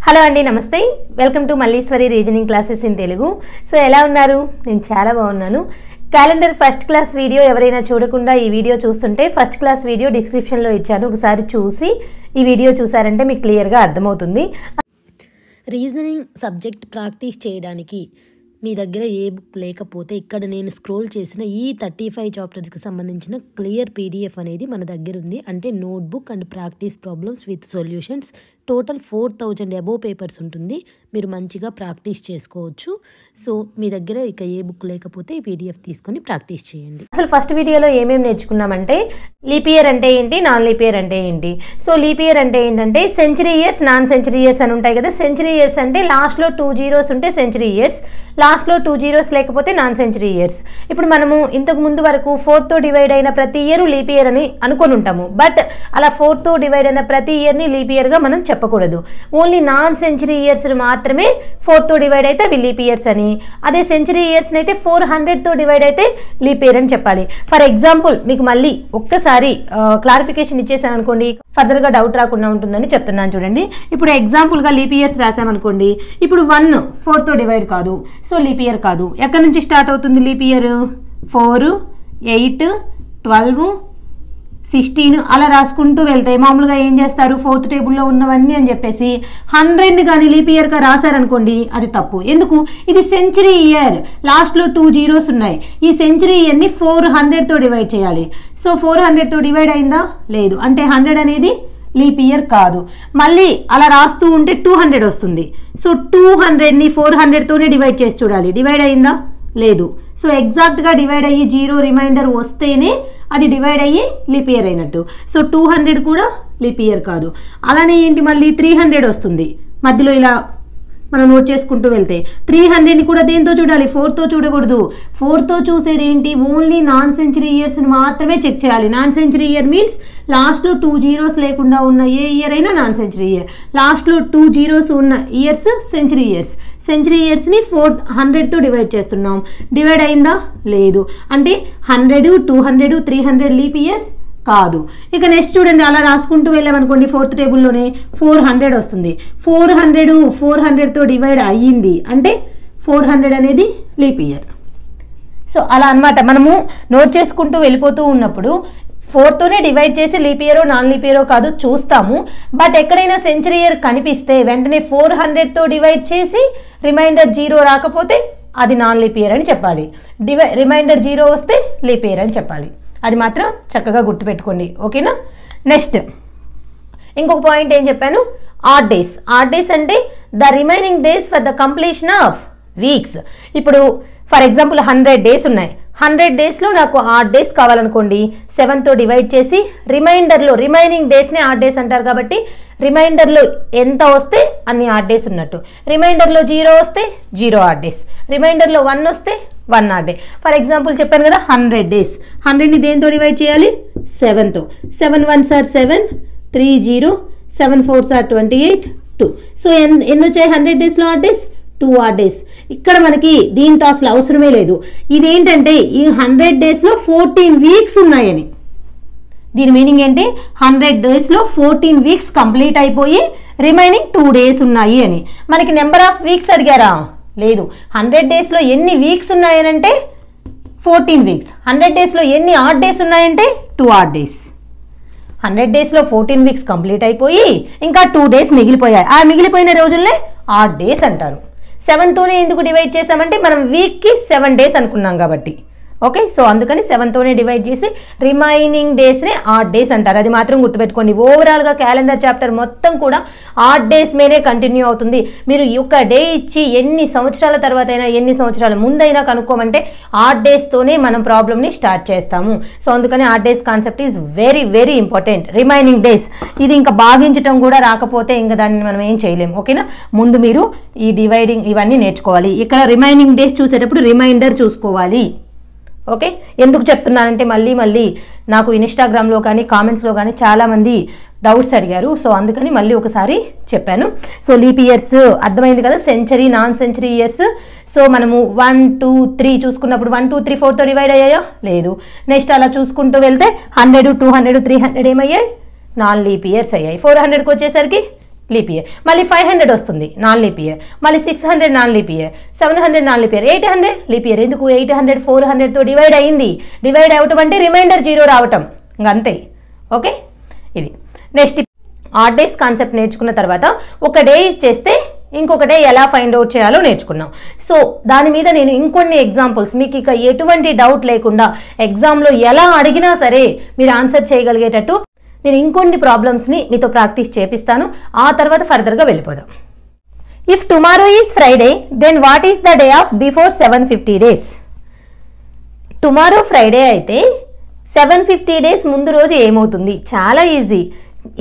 Hello అండి, నమస్తే. Welcome to Malleswari reasoning classes in Telugu. So ఎలా ఉన్నారు? నేను చాలా బాగున్నాను. క్యాలెండర్ ఫస్ట్ క్లాస్ వీడియో ఎవరైనా చూడకుండా ఈ వీడియో చూస్తుంటే ఫస్ట్ క్లాస్ వీడియో డిస్క్రిప్షన్లో ఇచ్చాను. ఒకసారి చూసి ఈ వీడియో చూసారంటే మీకు క్లియర్గా అర్థమవుతుంది. రీజనింగ్ సబ్జెక్ట్ ప్రాక్టీస్ చేయడానికి మీ దగ్గర ఏ బుక్ లేకపోతే ఇక్కడ నేను స్క్రోల్ చేసిన ఈ 35 చాప్టర్స్కి సంబంధించిన క్లియర్ పీడిఎఫ్ అనేది మన దగ్గర ఉంది. అంటే notebook and practice problems with solutions. Total 4000 above papers ఉంటుంది. మీరు మంచిగా ప్రాక్టీస్ చేసుకోవచ్చు. సో మీ దగ్గర ఇక ఏ బుక్ లేకపోతే ఈ పీడిఎఫ్ తీసుకొని ప్రాక్టీస్ చేయండి. అసలు ఫస్ట్ వీడియోలో ఏమేమి నేర్చుకున్నామంటే లీప్ ఇయర్ అంటే ఏంటి, నాన్ లీప్ ఇయర్ అంటే ఏంటి. సో లీప్ ఇయర్ అంటే ఏంటంటే century years, non century years అని ఉంటాయి కదా. సెంచరీ ఇయర్స్ అంటే లాస్ట్లో 2 zeros ఉంటే సెంచరీ ఇయర్స్, లాస్ట్లో 2 zeros లేకపోతే నాన్ సెంచరీ ఇయర్స్. ఇప్పుడు మనము ఇంతకు ముందు వరకు 4తో డివైడ్ అయిన ప్రతి ఇయర్ లీప్ ఇయర్ అని అనుకొని ఉంటాము. బట్ అలా 4తో డివైడ్ అయిన ప్రతి ఇయర్ని లీప్ ఇయర్గా మనం చెప్పకూడదు. ఓన్లీ నాన్ సెంచరీ ఇయర్స్ మాత్రమే 4తో డివైడ్ అయితే అవి లీప్ ఇయర్స్ అని, అదే సెంచరీ ఇయర్స్ని అయితే 400తో డివైడ్ అయితే లీప్ ఇయర్ అని చెప్పాలి. ఫర్ ఎగ్జాంపుల్ మీకు మళ్ళీ ఒక్కసారి క్లారిఫికేషన్ ఇచ్చేసాను అనుకోండి, ఫర్దర్గా డౌట్ రాకుండా ఉంటుందని చెప్తున్నాను. చూడండి, ఇప్పుడు ఎగ్జాంపుల్గా లీప్ ఇయర్స్ రాసామనుకోండి. ఇప్పుడు 1 4తో డివైడ్ కాదు, సో లీప్ ఇయర్ కాదు. ఎక్కడి నుంచి స్టార్ట్ అవుతుంది లీప్ ఇయర్? 4, 8, 12, 16 అలా రాసుకుంటూ వెళ్తే మామూలుగా ఏం చేస్తారు, 4th టేబుల్లో ఉన్నవన్నీ అని చెప్పేసి 100 కానీ లీప్ ఇయర్గా రాశారనుకోండి, అది తప్పు. ఎందుకు? ఇది సెంచరీ ఇయర్, లాస్ట్లో 2 zeros ఉన్నాయి. ఈ సెంచరీ ఇయర్ని 400తో డివైడ్ చేయాలి. సో 400తో డివైడ్ అయిందా? లేదు. అంటే 100 అనేది లీప్ ఇయర్ కాదు. మళ్ళీ అలా రాస్తూ ఉంటే 200 వస్తుంది. సో 200ని 400తోనే డివైడ్ చేసి చూడాలి. డివైడ్ అయిందా? లేదు. సో ఎగ్జాక్ట్గా డివైడ్ అయ్యి 0 రిమైండర్ వస్తేనే అది డివైడ్ అయ్యి లీప్ ఇయర్ అయినట్టు. సో 200 కూడా లీప్ ఇయర్ కాదు. అలానే ఏంటి, మళ్ళీ 300 వస్తుంది. మధ్యలో ఇలా మనం నోట్ చేసుకుంటూ వెళ్తే 300ని కూడా దేంతో చూడాలి? 4తో చూడకూడదు. 4తో చూసేది ఏంటి? ఓన్లీ నాన్ సెంచరీ ఇయర్స్ని మాత్రమే చెక్ చేయాలి. నాన్ సెంచరీ ఇయర్ మీన్స్ లాస్ట్లో 2 zeros లేకుండా ఉన్న ఏ ఇయర్ అయినా నాన్ సెంచరీ ఇయర్. లాస్ట్లో 2 zeros ఉన్న ఇయర్స్ సెంచరీ ఇయర్స్. సెంచరీ ఇయర్స్ని 400తో డివైడ్ చేస్తున్నాం. డివైడ్ అయిందా? లేదు. అంటే 100, 200, 300 లీప్ ఇయర్స్ కాదు. ఇక నెక్స్ట్ చూడండి, అలా రాసుకుంటూ వెళ్ళామనుకోండి, 4th టేబుల్లోనే 400 వస్తుంది. 400తో డివైడ్ అయ్యింది అంటే 400 అనేది లీప్ ఇయర్. సో అలా అన్నమాట. మనము నోట్ చేసుకుంటూ వెళ్ళిపోతూ ఉన్నప్పుడు 4తోనే డివైడ్ చేసి లీప్ ఇయరో నాన్ లీప్ ఇయరో కాదు చూస్తాము. బట్ ఎక్కడైనా సెంచరీ ఇయర్ కనిపిస్తే వెంటనే 400తో డివైడ్ చేసి రిమైండర్ 0 రాకపోతే అది నాన్ లీప్ ఇయర్ అని చెప్పాలి. రిమైండర్ 0 వస్తే లీప్ ఇయర్ అని చెప్పాలి. అది మాత్రం చక్కగా గుర్తుపెట్టుకోండి, ఓకేనా? నెక్స్ట్ ఇంకొక పాయింట్ ఏం చెప్పాను, ఆడ్ డేస్. ఆడ్ డేస్ అంటే the remaining days for the completion of weeks. ఇప్పుడు ఫర్ ఎగ్జాంపుల్ 100 days ఉన్నాయి. 100 daysలో నాకు ఆడ్ డేస్ కావాలనుకోండి, 7తో డివైడ్ చేసి రిమైనింగ్ డేస్ని ఆడ్ డేస్ అంటారు కాబట్టి రిమైండర్లో ఎంత వస్తే అన్ని ఆడ్ డేస్ ఉన్నట్టు. రిమైండర్లో 0 వస్తే 0 ఆడ్ డేస్, రిమైండర్లో 1 వస్తే 1 ఆడ్ డే. ఫర్ ఎగ్జాంపుల్ చెప్పాను కదా, 100 days. 100ని దేంతో డివైడ్ చేయాలి? 7తో. 7 1s are 7, 3 0, 7 4s are 28, 2. So ఎన్ని వచ్చాయి 100 daysలో ఆడ్ డేస్? 2 odd days. ఇక్కడ మనకి దీంతో అసలు అవసరమే లేదు. ఇదేంటంటే ఈ 100 daysలో 14 weeks ఉన్నాయని. దీని మీనింగ్ ఏంటి? 100 daysలో 14 weeks కంప్లీట్ అయిపోయి రిమైనింగ్ 2 days ఉన్నాయి అని. మనకి నెంబర్ ఆఫ్ వీక్స్ అడిగారా? లేదు. 100 daysలో ఎన్ని వీక్స్ ఉన్నాయనంటే 14 weeks. 100 daysలో ఎన్ని ఆడ్ డేస్ ఉన్నాయంటే 2 ఆడ్ డేస్. 100 daysలో 14 weeks కంప్లీట్ అయిపోయి ఇంకా 2 days మిగిలిపోయాయి. ఆ మిగిలిపోయిన రోజుల్నే ఆడ్ డేస్ అంటారు. 7తోనే ఎందుకు డివైడ్ చేసామంటే మనం వీక్కి 7 days అనుకున్నాం కాబట్టి. ఓకే, సో అందుకని 7తోనే డివైడ్ చేసి రిమైనింగ్ డేస్నే ఆడ్ డేస్ అంటారు. అది మాత్రం గుర్తుపెట్టుకోండి. ఓవరాల్గా క్యాలెండర్ చాప్టర్ మొత్తం కూడా ఆడ్ డేస్ మీదే కంటిన్యూ అవుతుంది. మీరు ఒక డే ఇచ్చి ఎన్ని సంవత్సరాల తర్వాత అయినా ఎన్ని సంవత్సరాల ముందైనా కనుక్కోమంటే ఆడ్ డేస్తోనే మనం ప్రాబ్లమ్ని స్టార్ట్ చేస్తాము. సో అందుకని odd days concept is very very important. Remaining days ఇది ఇంకా భాగించడం కూడా రాకపోతే ఇంకా దాన్ని మనం ఏం చేయలేము, ఓకేనా? ముందు మీరు ఈ డివైడింగ్ ఇవన్నీ నేర్చుకోవాలి. ఇక్కడ రిమైనింగ్ డేస్ చూసేటప్పుడు రిమైండర్ చూసుకోవాలి. ఓకే, ఎందుకు చెప్తున్నానంటే మళ్ళీ నాకు ఇన్స్టాగ్రామ్లో కానీ కామెంట్స్లో కానీ చాలామంది డౌట్స్ అడిగారు. సో అందుకని మళ్ళీ ఒకసారి చెప్పాను. సో లీప్ ఇయర్స్ అర్థమైంది కదా, century non century years. So మనము 1 2 3 చూసుకున్నప్పుడు 1 2 3 4తో డివైడ్ అయ్యాయా? లేదు. నెక్స్ట్ అలా చూసుకుంటూ వెళ్తే 100 200 300 ఏమయ్యాయి? నాన్ లీప్ ఇయర్స్ అయ్యాయి. 400కి వచ్చేసరికి లీప్ ఇయర్, మళ్ళీ 500 వస్తుంది నాన్ లీప్ ఇయర్, మళ్ళీ 600 non leap year, 700 non leap year, 800 leap year. ఎందుకు 800 400తో డివైడ్ అయింది, డివైడ్ అవటం అంటే రిమైండర్ 0 రావటం, ఇంకా అంతే. ఓకే, ఇది నెక్స్ట్ ఆడ్ డేస్ కాన్సెప్ట్ నేర్చుకున్న తర్వాత ఒక డే ఇచ్చేస్తే ఇంకొక డే ఎలా ఫైండ్ అవుట్ చేయాలో నేర్చుకున్నాం. సో దాని మీద నేను ఇంకొన్ని ఎగ్జాంపుల్స్ మీకు ఇక ఎటువంటి డౌట్ లేకుండా ఎగ్జామ్లో ఎలా అడిగినా సరే మీరు ఆన్సర్ చేయగలిగేటట్టు నేను ఇంకొన్ని ప్రాబ్లమ్స్ని మీతో ప్రాక్టీస్ చేపిస్తాను. ఆ తర్వాత ఫర్దర్గా వెళ్ళిపోదాం. If tomorrow is Friday then what is the day of before 750 days? Tomorrow Friday అయితే 750 days ముందు రోజు ఏమవుతుంది? చాలా ఈజీ.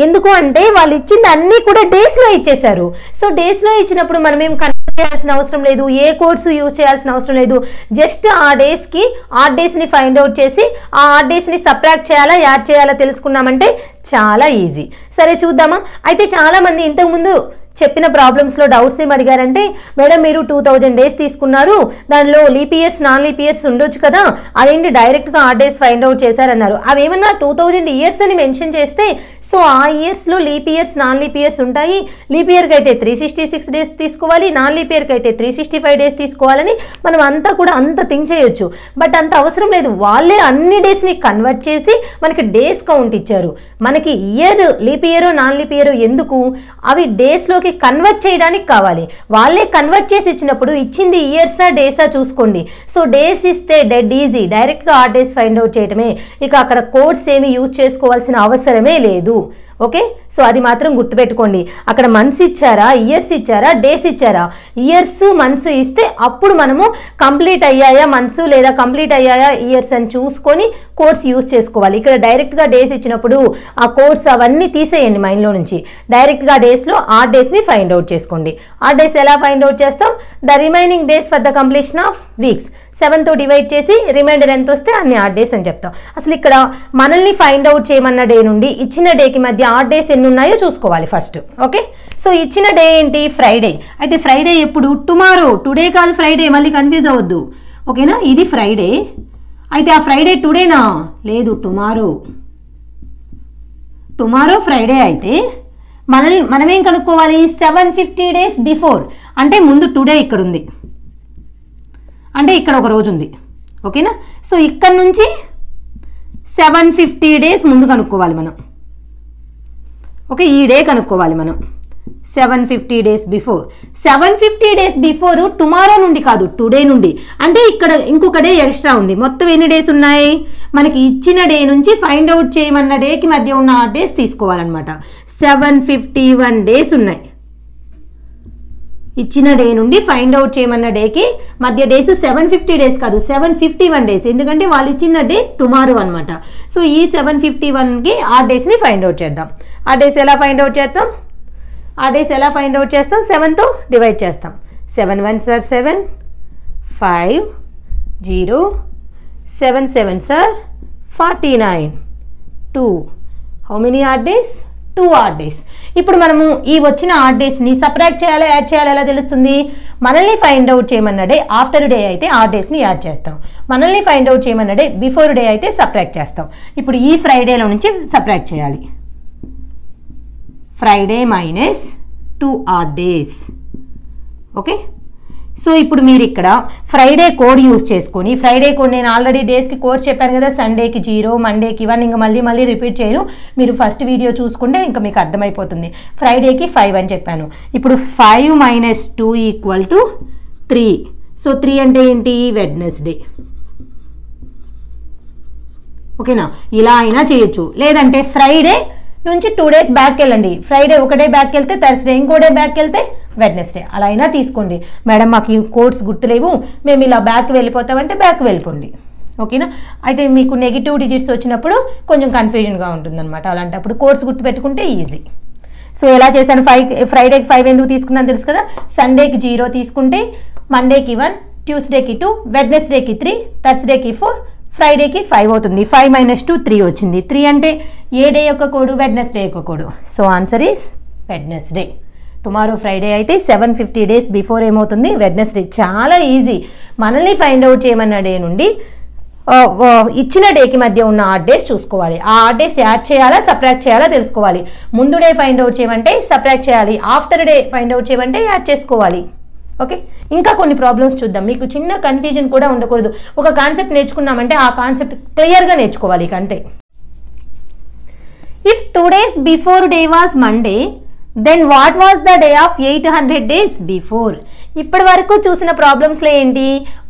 ఎందుకు అంటే వాళ్ళు ఇచ్చింది అన్నీ కూడా డేస్లో ఇచ్చేశారు. సో డేస్లో ఇచ్చినప్పుడు మనం ఏం కన్వర్ట్ చేయాల్సిన అవసరం లేదు, ఏ కోర్సు యూజ్ చేయాల్సిన అవసరం లేదు. జస్ట్ ఆ డేస్కి ఆడ్ డేస్ని ఫైండ్ అవుట్ చేసి ఆ ఆడ్ డేస్ని సబ్ట్రాక్ట్ చేయాలా యాడ్ చేయాలా తెలుసుకున్నామంటే చాలా ఈజీ. సరే చూద్దామా. అయితే చాలామంది ఇంతకుముందు చెప్పిన ప్రాబ్లమ్స్లో డౌట్స్ ఏం అడిగారంటే, మేడం మీరు 2000 days తీసుకున్నారు, దానిలో leap years non leap years ఉండొచ్చు కదా, అదేంటి డైరెక్ట్గా ఆడ్ డేస్ ఫైండ్ అవుట్ చేశారన్నారు. అవి ఏమన్నా 2000 years అని మెన్షన్ చేస్తే సో ఆ ఇయర్స్లో leap years non leap years ఉంటాయి. లీప్ ఇయర్కి అయితే 366 days తీసుకోవాలి, నాన్ లీప్ ఇయర్కి అయితే 365 days తీసుకోవాలని మనం అంతా కూడా అంత థింక్ చేయొచ్చు. బట్ అంత అవసరం లేదు, వాళ్ళే అన్ని డేస్ని కన్వర్ట్ చేసి మనకి డేస్ కౌంట్ ఇచ్చారు. మనకి ఇయర్ లీప్ ఇయరో నాన్ లీప్ ఇయరో ఎందుకు, అవి డేస్లోకి కన్వర్ట్ చేయడానికి కావాలి. వాళ్ళే కన్వర్ట్ చేసి ఇచ్చినప్పుడు ఇచ్చింది ఇయర్సా డేసా చూసుకోండి. సో డేస్ ఇస్తే డెడ్ ఈజీ, డైరెక్ట్గా ఆ డేస్ ఫైండ్ అవుట్ చేయడమే. ఇక అక్కడ కోడ్స్ ఏమి యూజ్ చేసుకోవాల్సిన అవసరమే లేదు. ఓకే, సో అది మాత్రం గుర్తుపెట్టుకోండి. అక్కడ మంత్స్ ఇచ్చారా, ఇయర్స్ ఇచ్చారా, డేస్ ఇచ్చారా? ఇయర్స్ మంత్స్ ఇస్తే అప్పుడు మనము కంప్లీట్ అయ్యాయా మంత్స్ లేదా కంప్లీట్ అయ్యాయా ఇయర్స్ అని చూసుకొని కోడ్స్ యూజ్ చేసుకోవాలి. ఇక్కడ డైరెక్ట్గా డేస్ ఇచ్చినప్పుడు ఆ కోడ్స్ అవన్నీ తీసేయండి మైండ్లో నుంచి. డైరెక్ట్గా డేస్లో ఆ డేస్ని ఫైండ్ అవుట్ చేసుకోండి. ఆ డేస్ ఎలా ఫైండ్ అవుట్ చేస్తాం? The remaining days for the completion of weeks 7తో డివైడ్ చేసి రిమైండర్ ఎంత వస్తే అన్ని ఆడ్ డేస్ అని చెప్తాం. అసలు ఇక్కడ మనల్ని ఫైండ్ అవుట్ చేయమన్న డే నుండి ఇచ్చిన డేకి మధ్య ఆడ్ డేస్ ఎన్ని ఉన్నాయో చూసుకోవాలి ఫస్ట్. ఓకే, సో ఇచ్చిన డే ఏంటి? ఫ్రైడే. అయితే ఫ్రైడే ఎప్పుడు? టుమారో. టుడే కాదు ఫ్రైడే, మళ్ళీ కన్ఫ్యూజ్ అవ్వద్దు. ఓకేనా, ఇది ఫ్రైడే. అయితే ఆ ఫ్రైడే టుడేనా? లేదు, టుమారో. టుమారో ఫ్రైడే అయితే మనమేం కనుక్కోవాలి? 750 days బిఫోర్. అంటే ముందు టుడే ఇక్కడ ఉంది, అంటే ఇక్కడ ఒక రోజు ఉంది. ఓకేనా, సో ఇక్కడ నుంచి 750 days ముందు కనుక్కోవాలి మనం. ఓకే, ఈ డే కనుక్కోవాలి మనం. 750 days before. 750 days before tomorrow నుండి కాదు, టుడే నుండి. అంటే ఇక్కడ ఇంకొక డే ఎక్స్ట్రా ఉంది. మొత్తం ఎన్ని డేస్ ఉన్నాయి? మనకి ఇచ్చిన డే నుంచి ఫైండ్ అవుట్ చేయమన్న డేకి మధ్య ఉన్న ఆ డేస్ తీసుకోవాలన్నమాట. 751 days ఉన్నాయి. ఇచ్చిన డే నుండి ఫైండ్ అవుట్ చేయమన్న డేకి మధ్య డేస్ 750 days కాదు, 751 days. ఎందుకంటే వాళ్ళు ఇచ్చిన డే టుమారో అనమాట. సో ఈ 751కి ఆ డేస్ని ఫైండ్ అవుట్ చేద్దాం. ఆ డేస్ ఎలా ఫైండ్ అవుట్ చేస్తాం? 7తో డివైడ్ చేస్తాం. 7 1s are 7, 5 0, 7 7s are 49, 2. How many odd days? 2 odd days. ఇప్పుడు మనము ఈ వచ్చిన ఆడ్ డేస్ని సబ్ట్రాక్ట్ చేయాలా యాడ్ చేయాలా ఎలా తెలుస్తుంది? మనల్ని ఫైండ్ అవుట్ చేయమన్న డే ఆఫ్టర్ డే అయితే ఆడ్ డేస్ని యాడ్ చేస్తాం. మనల్ని ఫైండ్ అవుట్ చేయమన్న డే బిఫోర్ డే అయితే సబ్ట్రాక్ట్ చేస్తాం. ఇప్పుడు ఈ ఫ్రైడేలో నుంచి సబ్ట్రాక్ట్ చేయాలి. Friday minus 2 odd days. Okay, so ఇప్పుడు మీరు ఇక్కడ ఫ్రైడే కోడ్ యూజ్ చేసుకొని, ఫ్రైడే కోడ్ నేను ఆల్రెడీ డేస్కి కోడ్స్ చెప్పాను కదా, సండేకి 0, మండేకి 1, ఇంకా మళ్ళీ రిపీట్ చేయను. మీరు ఫస్ట్ వీడియో చూసుకుంటే ఇంకా మీకు అర్థమైపోతుంది. ఫ్రైడేకి 5 అని చెప్పాను. ఇప్పుడు 5 - 2 = 3. సో 3 అంటే ఏంటి? వెడ్నెస్డే. ఓకేనా, ఇలా అయినా చేయొచ్చు. లేదంటే ఫ్రైడే నుంచి 2 days బ్యాక్ వెళ్ళండి. ఫ్రైడే ఒక డే బ్యాక్ వెళ్తే థర్స్డే, ఇంకో డే బ్యాక్ వెళ్తే వెడ్నెస్డే. అలా అయినా తీసుకోండి. మేడం మాకు ఈ కోడ్స్ గుర్తులేవు, మేము ఇలా బ్యాక్ వెళ్ళిపోతామంటే బ్యాక్ వెళ్ళిపోండి. ఓకేనా, అయితే మీకు నెగిటివ్ డిజిట్స్ వచ్చినప్పుడు కొంచెం కన్ఫ్యూజన్గా ఉంటుందన్నమాట. అలాంటప్పుడు కోడ్స్ గుర్తుపెట్టుకుంటే ఈజీ. సో ఎలా చేశాను? ఫ్రైడేకి 5 ఎందుకు తీసుకున్నాను తెలుసు కదా. సండేకి 0 తీసుకుంటే, మండేకి 1, ట్యూస్డేకి 2, వెడ్నెస్డేకి 3, థర్స్డేకి 4, ఫ్రైడేకి 5 అవుతుంది. 5 - 2 3 వచ్చింది. 3 అంటే ఏ డే యొక్క కోడు? వెడ్నెస్డే యొక్క code. So answer is Wednesday. Tomorrow Friday అయితే 750 days బిఫోర్ ఏమవుతుంది? వెడ్నెస్డే. చాలా ఈజీ. మనల్ని ఫైండ్ అవుట్ చేయమన్న డే నుండి ఇచ్చిన డేకి మధ్య ఉన్న ఆడ్ డేస్ చూసుకోవాలి. ఆ ఆడ్ డేస్ యాడ్ చేయాలా సబ్ట్రాక్ట్ చేయాలా తెలుసుకోవాలి. ముందు డే ఫైండ్ అవుట్ చేయమంటే సబ్ట్రాక్ట్ చేయాలి, ఆఫ్టర్ డే ఫైండ్ అవుట్ చేయమంటే యాడ్ చేసుకోవాలి. ఓకే, ఇంకా కొన్ని ప్రాబ్లమ్స్ చూద్దాం. మీకు చిన్న కన్ఫ్యూజన్ కూడా ఉండకూడదు. ఒక కాన్సెప్ట్ నేర్చుకున్నామంటే ఆ కాన్సెప్ట్ క్లియర్గా నేర్చుకోవాలి. ఇక అంతే. If 2 days before day was Monday then what was the day of 800 days before. ఇప్పటి వరకు చూసిన ప్రాబ్లమ్స్లో ఏంటి,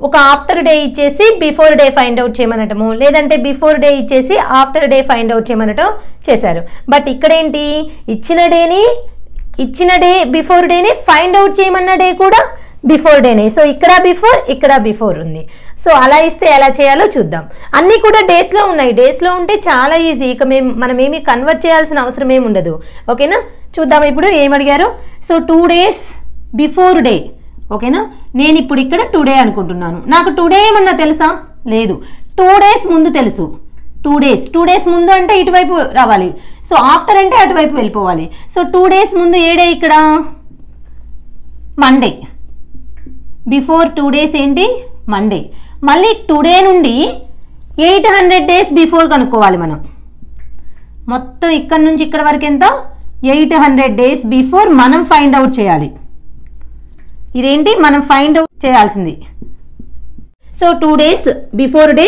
ఒక ఆఫ్టర్ డే ఇచ్చేసి బిఫోర్ డే ఫైండ్ అవుట్ చేయమనటము, లేదంటే బిఫోర్ డే ఇచ్చేసి ఆఫ్టర్ డే ఫైండ్ అవుట్ చేయమనటం చేశారు. బట్ ఇక్కడ ఏంటి, ఇచ్చిన డే బిఫోర్ డేని ఫైండ్ అవుట్ చేయమన్న డే కూడా బిఫోర్ డేనే. సో ఇక్కడ బిఫోర్ ఉంది. సో అలా ఇస్తే ఎలా చేయాలో చూద్దాం. అన్నీ కూడా డేస్లో ఉన్నాయి. డేస్లో ఉంటే చాలా ఈజీ. ఇక మనం ఏమి కన్వర్ట్ చేయాల్సిన అవసరం ఏమి ఉండదు. ఓకేనా, చూద్దాం ఇప్పుడు ఏమడిగారు. So 2 days before day. ఓకేనా, నేను ఇప్పుడు ఇక్కడ టుడే అనుకుంటున్నాను. నాకు టుడే ఏమన్నా తెలుసా? లేదు. 2 days ముందు తెలుసు. 2 days ముందు అంటే ఇటువైపు రావాలి. సో ఆఫ్టర్ అంటే అటువైపు వెళ్ళిపోవాలి. సో 2 days ముందు ఏ డే ఇక్కడ? మండే. బిఫోర్ 2 days ఏంటి? మండే. మళ్ళీ టుడే నుండి 800 days బిఫోర్ కనుక్కోవాలి మనం. మొత్తం ఇక్కడ నుంచి ఇక్కడ వరకు ఎంత? 800 days బిఫోర్ మనం ఫైండ్ అవుట్ చేయాలి. ఇదేంటి మనం ఫైండ్ అవుట్ చేయాల్సింది. So 2 days before day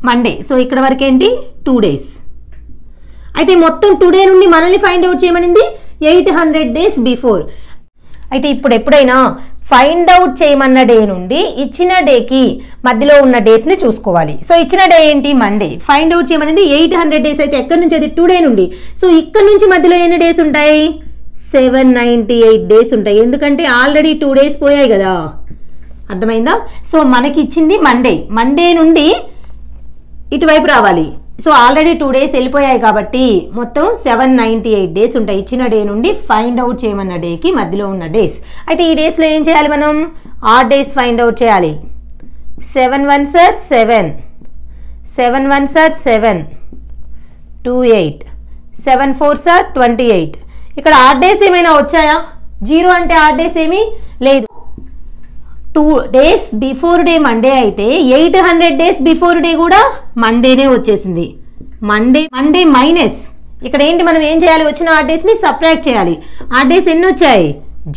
Monday. So ఇక్కడ వరకు ఏంటి? 2 days. అయితే మొత్తం టుడే నుండి మనల్ని ఫైండ్ అవుట్ చేయమనింది 800 days బిఫోర్. అయితే ఇప్పుడు ఎప్పుడైనా ఫైండ్ అవుట్ చేయమన్న డే నుండి ఇచ్చిన డేకి మధ్యలో ఉన్న డేస్ని చూసుకోవాలి. సో ఇచ్చిన డే ఏంటి? మండే. ఫైండ్ అవుట్ చేయమనింది 800 days. అయితే ఎక్కడి నుంచి? అది 2 day నుండి. సో ఇక్కడ నుంచి మధ్యలో ఎన్ని డేస్ ఉంటాయి? 798 days ఉంటాయి. ఎందుకంటే ఆల్రెడీ 2 days పోయాయి కదా. అర్థమైందా? సో మనకి ఇచ్చింది మండే నుండి ఇటువైపు రావాలి. సో ఆల్రెడీ 2 days వెళ్ళిపోయాయి కాబట్టి మొత్తం 798 days ఉంటాయి ఇచ్చిన డే నుండి ఫైండ్ అవుట్ చేయమన్న డేకి మధ్యలో ఉన్న డేస్. అయితే ఈ డేస్లో ఏం చేయాలి మనం? ఆడ్ డేస్ ఫైండ్ అవుట్ చేయాలి. 7 1s are 7, 7 1s are 7, 28, 7 4s are 28. ఇక్కడ ఆడ్ డేస్ ఏమైనా వచ్చాయా? 0 అంటే ఆడ్ డేస్ ఏమీ లేదు. 2 days బిఫోర్ డే మండే అయితే 800 days బిఫోర్ డే కూడా మండేనే వచ్చేసింది. మండే మైనస్ ఇక్కడ ఏంటి, మనం ఏం చేయాలి? వచ్చిన ఆడ్ డేస్ని సబ్ట్రాక్ట్ చేయాలి. ఆడ్ డేస్ ఎన్ని వచ్చాయి?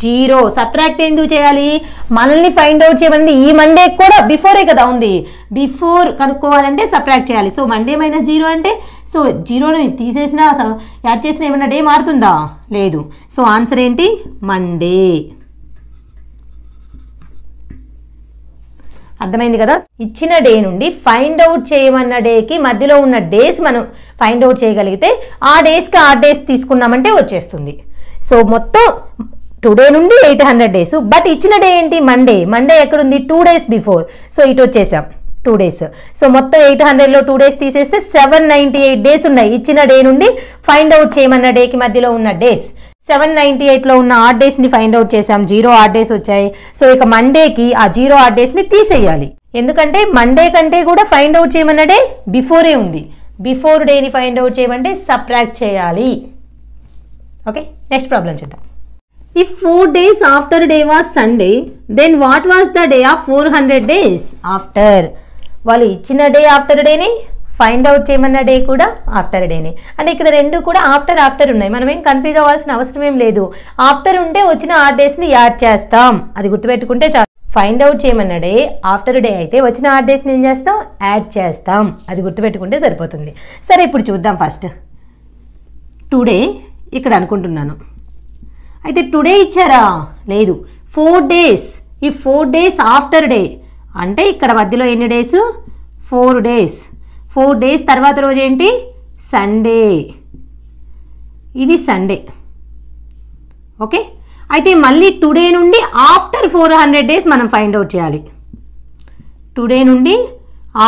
0. సబ్ట్రాక్ట్ ఎందుకు చేయాలి? మనల్ని ఫైండ్ అవుట్ చేయమని ఈ మండే కూడా బిఫోరే కదా ఉంది. బిఫోర్ కనుక్కోవాలంటే సబ్ట్రాక్ట్ చేయాలి. సో మండే మైనస్ 0 అంటే సో 0ని తీసేసినా యాడ్ చేసినా ఏమన్నా డే మారుతుందా? లేదు. సో ఆన్సర్ ఏంటి? మండే. అర్థమైంది కదా. ఇచ్చిన డే నుండి ఫైండ్ అవుట్ చేయమన్న డేకి మధ్యలో ఉన్న డేస్ మనం ఫైండ్ అవుట్ చేయగలిగితే ఆ డేస్కి ఆ డేస్ తీసుకున్నామంటే వచ్చేస్తుంది. సో మొత్తం టుడే నుండి 800 days. బట్ ఇచ్చిన డే ఏంటి? మండే ఎక్కడుంది? 2 days బిఫోర్. సో ఇటు వచ్చేసాం 2 days. సో మొత్తం 800లో 2 days తీసేస్తే 798 days ఉన్నాయి ఇచ్చిన డే నుండి ఫైండ్ అవుట్ చేయమన్న డేకి మధ్యలో ఉన్న డేస్. 798లో ఉన్న ఆడ్ డేస్ని ఫైండ్ అవుట్ చేసాం. 0 ఆడ్ డేస్ వచ్చాయి. సో ఇక మండేకి ఆ 0 ఆడ్ డేస్ని తీసేయాలి. ఎందుకంటే మండే కంటే కూడా ఫైండ్ అవుట్ చేయమన్న డే బిఫోరే ఉంది. బిఫోర్ డేని ఫైండ్ అవుట్ చేయమంటే సబ్ట్రాక్ట్ చేయాలి. ఓకే, నెక్స్ట్ ప్రాబ్లం చూద్దాం. If 4 days after day was Sunday, then what was the day of 400 days after? వాళ్ళు ఇచ్చిన డే ఆఫ్టర్ డేని ఫైండ్ అవుట్ చేయమన్న డే కూడా ఆఫ్టర్ డేని. అంటే ఇక్కడ రెండు కూడా ఆఫ్టర్ ఉన్నాయి. మనం ఏం కన్ఫ్యూజ్ అవ్వాల్సిన అవసరం ఏం లేదు. ఆఫ్టర్ ఉంటే వచ్చిన ఆ డేస్ని యాడ్ చేస్తాం. అది గుర్తుపెట్టుకుంటే చాలు. ఫైండ్ అవుట్ చేయమన్న డే ఆఫ్టర్ డే అయితే వచ్చిన ఆ డేస్ని ఏం చేస్తాం? యాడ్ చేస్తాం. అది గుర్తుపెట్టుకుంటే సరిపోతుంది. సరే, ఇప్పుడు చూద్దాం. ఫస్ట్ టుడే ఇక్కడ అనుకుంటున్నాను. అయితే టుడే ఇచ్చారా? లేదు. 4 days. ఈ 4 days ఆఫ్టర్ డే అంటే ఇక్కడ మధ్యలో ఎన్ని డేస్? 4 days. 4 days తర్వాత రోజు ఏంటి? సండే. ఇది సండే. ఓకే, అయితే మళ్ళీ టుడే నుండి ఆఫ్టర్ 400 days మనం ఫైండ్ అవుట్ చేయాలి. టుడే నుండి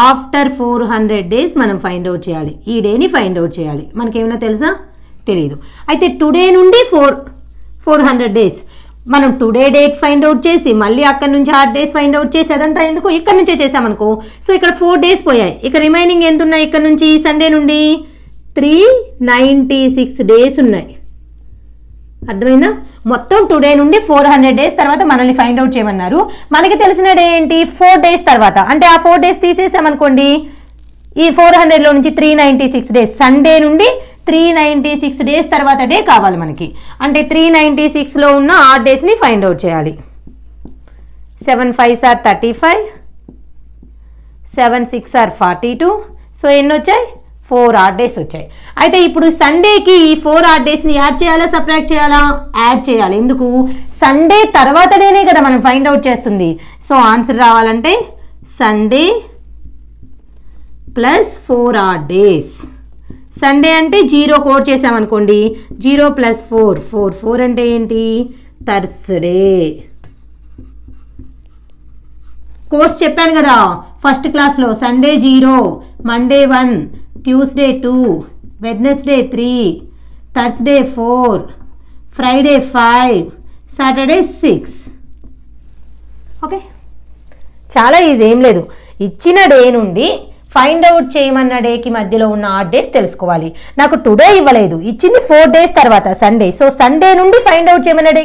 ఆఫ్టర్ 400 days మనం ఫైండ్ అవుట్ చేయాలి. ఈ డేని ఫైండ్ అవుట్ చేయాలి. మనకేమైనా తెలుసా? తెలియదు. అయితే టుడే నుండి 400 days మనం టుడే డేట్ ఫైండ్ అవుట్ చేసి మళ్ళీ అక్కడ నుంచి 8 days ఫైండ్ అవుట్ చేసి అదంతా ఎందుకు? ఇక్కడ నుంచే చేసామనుకో. సో ఇక్కడ 4 days పోయాయి. ఇక రిమైనింగ్ ఎంత ఉన్నాయి? ఇక్కడ నుంచి సండే నుండి 396 days ఉన్నాయి. అర్థమైందా? మొత్తం టుడే నుండి 400 days తర్వాత మనల్ని ఫైండ్ అవుట్ చేయమన్నారు. మనకి తెలిసిన డే ఏంటి? 4 days తర్వాత. అంటే ఆ 4 days తీసేసామనుకోండి ఈ 400లో నుంచి 396 డేస్, సండే నుండి 396 డేస్ తర్వాత డే కావాలి మనకి. అంటే 396లో ఉన్న ఆడ్ డేస్ని ఫైండ్ అవుట్ చేయాలి. 7 5s are 35, 7 6 are 42. సో ఎన్ని వచ్చాయి? 4 ఆడ్ డేస్ వచ్చాయి. అయితే ఇప్పుడు సండేకి ఈ 4 ఆడ్ డేస్ని యాడ్ చేయాలా సబ్ట్రాక్ట్ చేయాలా? యాడ్ చేయాలి. ఎందుకు? సండే తర్వాత డేనే కదా మనం ఫైండ్ అవుట్ చేస్తుంది. సో ఆన్సర్ రావాలంటే Sunday plus 4 odd days. Sunday అంటే 0 కోడ్ చేసామనుకోండి, 0 + 4 4 4 అంటే ఏంటి? థర్స్డే. కోర్స్ చెప్పాను కదా ఫస్ట్ క్లాస్లో. Sunday 0, Monday 1, Tuesday 2, Wednesday 3, Thursday 4, Friday 5, Saturday 6. Okay, చాలా ఈజీ, ఏం లేదు. ఇచ్చిన డే నుండి ఫైండ్ అవుట్ చేయమన్న డేకి మధ్యలో ఉన్న ఆడ్ డేస్ తెలుసుకోవాలి. నాకు టుడే ఇవ్వలేదు, ఇచ్చింది 4 డేస్ తర్వాత సండే. సో సండే నుండి ఫైండ్ అవుట్ చేయమన్న డే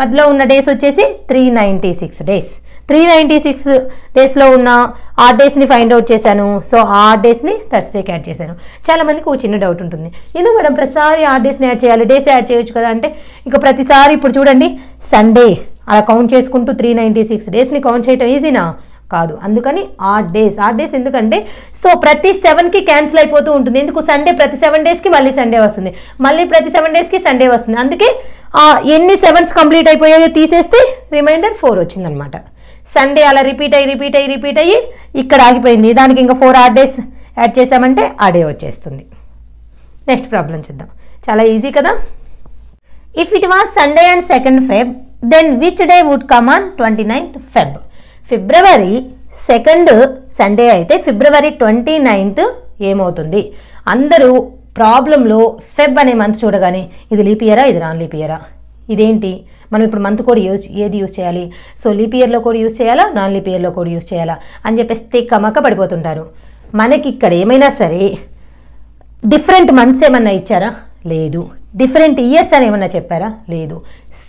మధ్యలో ఉన్న డేస్ వచ్చేసి 396 డేస్. 396 డేస్లో ఉన్న ఆడ్ డేస్ని ఫైండ్ అవుట్ చేశాను. సో ఆడ్ డేస్ని థర్స్డేకి యాడ్ చేశాను. చాలా మందికి ఒక చిన్న డౌట్ ఉంటుంది, ఎందుకు మేడం ప్రతిసారి ఆడ్ డేస్ని యాడ్ చేయాలి, డేస్ యాడ్ చేయొచ్చు కదా అంటే, ఇంకా ప్రతిసారి ఇప్పుడు చూడండి సండే అలా కౌంట్ చేసుకుంటూ 396 డేస్ని కౌంట్ చేయటం ఈజీనా? కాదు. అందుకని ఆడ్ డేస్ ఎందుకంటే సో ప్రతి 7కి క్యాన్సిల్ అయిపోతూ ఉంటుంది. ఎందుకు? సండే ప్రతి 7 డేస్కి మళ్ళీ సండే వస్తుంది, మళ్ళీ ప్రతి 7 డేస్కి సండే వస్తుంది. అందుకే ఎన్ని 7s కంప్లీట్ అయిపోయాయో తీసేస్తే రిమైండర్ 4 వచ్చిందనమాట. సండే అలా రిపీట్ అయ్యి ఇక్కడ ఆగిపోయింది. దానికి ఇంకా 4 ఆడ్ డేస్ యాడ్ చేసామంటే ఆ డే వచ్చేస్తుంది. నెక్స్ట్ ప్రాబ్లం చూద్దాం. చాలా ఈజీ కదా. If it was Sunday and 2nd Feb, then which day would come on 29th Feb? ఫిబ్రవరి 2nd సండే అయితే ఫిబ్రవరి 29th ఏమవుతుంది? అందరూ ప్రాబ్లంలో ఫెబ్ అనే మంత్ చూడగానే ఇది లీప్ ఇయరా, ఇది నాన్ లీప్ ఇయరా, ఇదేంటి, మనం ఇప్పుడు మంత్ కోడ్ ఏది యూజ్ చేయాలి, సో లీప్ ఇయర్లో కోడ్ యూజ్ చేయాలా, నాన్ లీప్ ఇయర్లో కోడ్ యూజ్ చేయాలా అని చెప్పేసి తిక్కమక్క పడిపోతుంటారు. మనకి ఇక్కడ ఏమైనా సరే డిఫరెంట్ మంత్స్ ఏమన్నా ఇచ్చారా? లేదు. డిఫరెంట్ ఇయర్స్ అని ఏమన్నా చెప్పారా? లేదు.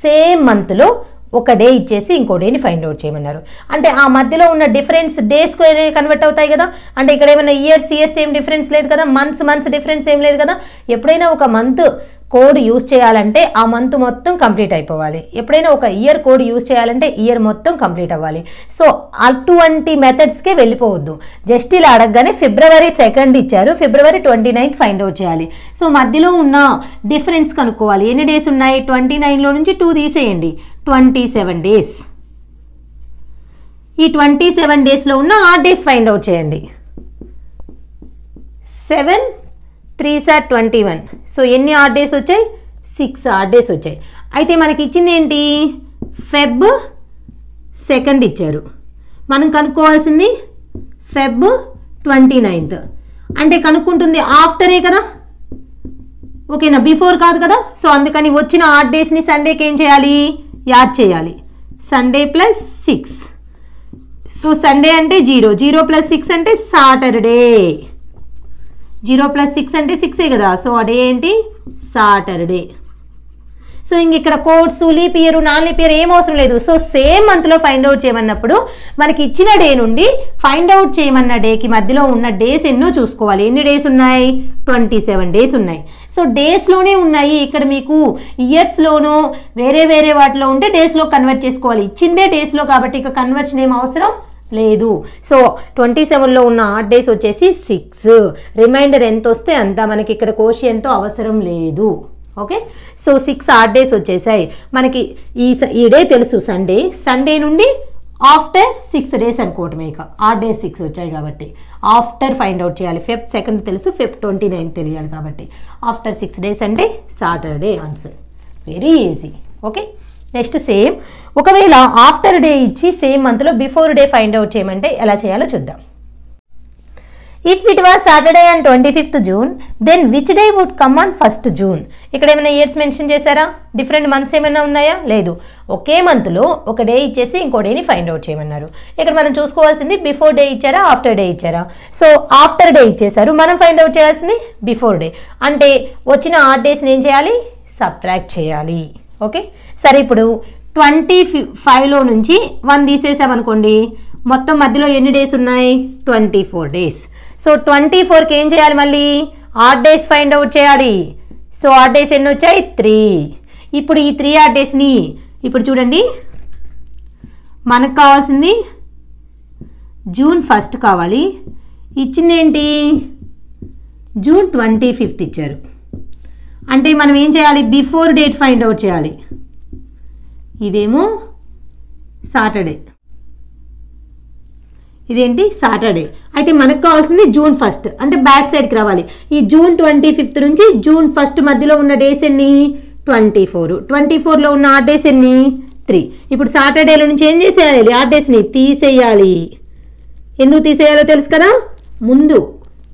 సేమ్ మంత్లో ఒక డే ఇచ్చేసి ఇంకో డేని ఫైండ్ అవుట్ చేయమన్నారు. అంటే ఆ మధ్యలో ఉన్న డిఫరెన్స్ డేస్కు కన్వర్ట్ అవుతాయి కదా. అంటే ఇక్కడ ఏమైనా ఇయర్స్ ఏం డిఫరెన్స్ లేదు కదా, మంత్స్ డిఫరెన్స్ ఏం లేదు కదా. ఎప్పుడైనా ఒక మంత్ కోడ్ యూజ్ చేయాలంటే ఆ మంత్ మొత్తం కంప్లీట్ అయిపోవాలి. ఎప్పుడైనా ఒక ఇయర్ కోడ్ యూజ్ చేయాలంటే ఇయర్ మొత్తం కంప్లీట్ అవ్వాలి. సో అటువంటి మెథడ్స్కే వెళ్ళిపోవద్దు. జస్ట్ ఇలా అడగగానే ఫిబ్రవరి 2nd ఇచ్చారు, ఫిబ్రవరి 29th ఫైండ్ అవుట్ చేయాలి. సో మధ్యలో ఉన్న డిఫరెన్స్ కనుక్కోవాలి. ఎన్ని డేస్ ఉన్నాయి? 29లో నుంచి 2 తీసేయండి, 27 డేస్. ఈ 27 డేస్లో ఉన్న ఆడ్ డేస్ ఫైండ్ అవుట్ చేయండి. 7 3s are 21. సో ఎన్ని ఆడ్ డేస్ వచ్చాయి? 6 ఆడ్ డేస్ వచ్చాయి. అయితే మనకి ఇచ్చింది ఏంటి? ఫెబ్ 2nd ఇచ్చారు. మనం కనుక్కోవాల్సింది ఫెబ్ 29th. అంటే కనుక్కుంటుంది ఆఫ్టరే కదా, ఓకేనా, బిఫోర్ కాదు కదా. సో అందుకని వచ్చిన ఆడ్ డేస్ని సండేకి ఏం చేయాలి? యాడ్ చేయాలి. Sunday plus 6. సో సండే అంటే 0 + 6 అంటే సాటర్డే. 0 + 6 అంటే 6 కదా. సో అదే ఏంటి? సాటర్డే. సో ఇంక ఇక్కడ codes leap year non leap year ఏం అవసరం లేదు. సో సేమ్ మంత్లో ఫైండ్ అవుట్ చేయమన్నప్పుడు మనకి ఇచ్చిన డే నుండి ఫైండ్ అవుట్ చేయమన్న డేకి మధ్యలో ఉన్న డేస్ ఎన్నో చూసుకోవాలి. ఎన్ని డేస్ ఉన్నాయి? 27 డేస్ ఉన్నాయి. సో డేస్లోనే ఉన్నాయి. ఇక్కడ మీకు ఇయర్స్లోనో వేరే వాటిలో ఉంటే డేస్లో కన్వర్ట్ చేసుకోవాలి. ఇచ్చిందే డేస్లో కాబట్టి ఇక కన్వర్షన్ ఏం అవసరం లేదు. సో 27లో ఉన్న ఆడ్ డేస్ వచ్చేసి 6. రిమైండర్ ఎంత వస్తే అంత, మనకి ఇక్కడ కోషియంట్తో అవసరం లేదు. ఓకే, సో 6 ఆడ్ డేస్ వచ్చేసాయి మనకి. ఈ డే తెలుసు సండే నుండి ఆఫ్టర్ 6 డేస్ అనుకోవటమే. ఇక ఆడ్ డేస్ 6 వచ్చాయి కాబట్టి ఆఫ్టర్ ఫైండ్ అవుట్ చేయాలి. ఫెబ్ 2nd తెలుసు, ఫెబ్ 29 తెలియాలి కాబట్టి ఆఫ్టర్ 6 డేస్ అంటే Saturday answer. Very easy. Okay, next same. ఒకవేళ ఆఫ్టర్ డే ఇచ్చి సేమ్ మంత్లో బిఫోర్ డే ఫైండ్ అవుట్ చేయమంటే ఎలా చేయాలో చూద్దాం. If it was Saturday and 25th June, then which day would come on 1st June? ఇక్కడ ఏమైనా ఇయర్స్ మెన్షన్ చేశారా? డిఫరెంట్ మంత్స్ ఏమైనా ఉన్నాయా? లేదు. ఒకే మంత్లో ఒక డే ఇచ్చేసి ఇంకో డేని ఫైండ్ అవుట్ చేయమన్నారు. ఇక్కడ మనం చూసుకోవాల్సింది బిఫోర్ డే ఇచ్చారా, ఆఫ్టర్ డే ఇచ్చారా? సో ఆఫ్టర్ డే ఇచ్చేసారు. మనం ఫైండ్ అవుట్ చేయాల్సింది బిఫోర్ డే. అంటే వచ్చిన ఆడ్ డేస్ని ఏం చేయాలి? సబ్ట్రాక్ట్ చేయాలి. ఓకే, సరే ఇప్పుడు 25లో నుంచి 1 తీసేసామనుకోండి, మొత్తం మధ్యలో ఎన్ని డేస్ ఉన్నాయి? 24 డేస్. సో 24కి ఏం చేయాలి, మళ్ళీ ఆడ్ డేస్ ఫైండ్ అవుట్ చేయాలి. సో ఆడ్ డేస్ ఎన్ని వచ్చాయి, 3. ఇప్పుడు ఈ 3 ఆడ్ డేస్ని ఇప్పుడు చూడండి, మనకు కావాల్సింది జూన్ 1 కావాలి, ఇచ్చింది ఏంటి, జూన్ 25 ఇచ్చారు. అంటే మనం ఏం చేయాలి, బిఫోర్ డేట్ ఫైండ్ అవుట్ చేయాలి. ఇదేమో సాటర్డే, ఇదేంటి సాటర్డే. అయితే మనకు కావాల్సింది జూన్ 1, అంటే బ్యాక్ సైడ్కి రావాలి. ఈ జూన్ 25 నుంచి జూన్ 1 మధ్యలో ఉన్న డేస్ ఎన్ని, 24. 24లో ఉన్న ఆడ్ డేస్ ఎన్ని, 3. ఇప్పుడు సాటర్డేలో నుంచి ఏం చేసేయాలి, ఆడ్ డేస్ని తీసేయాలి. ఎందుకు తీసేయాలో తెలుసు కదా, ముందు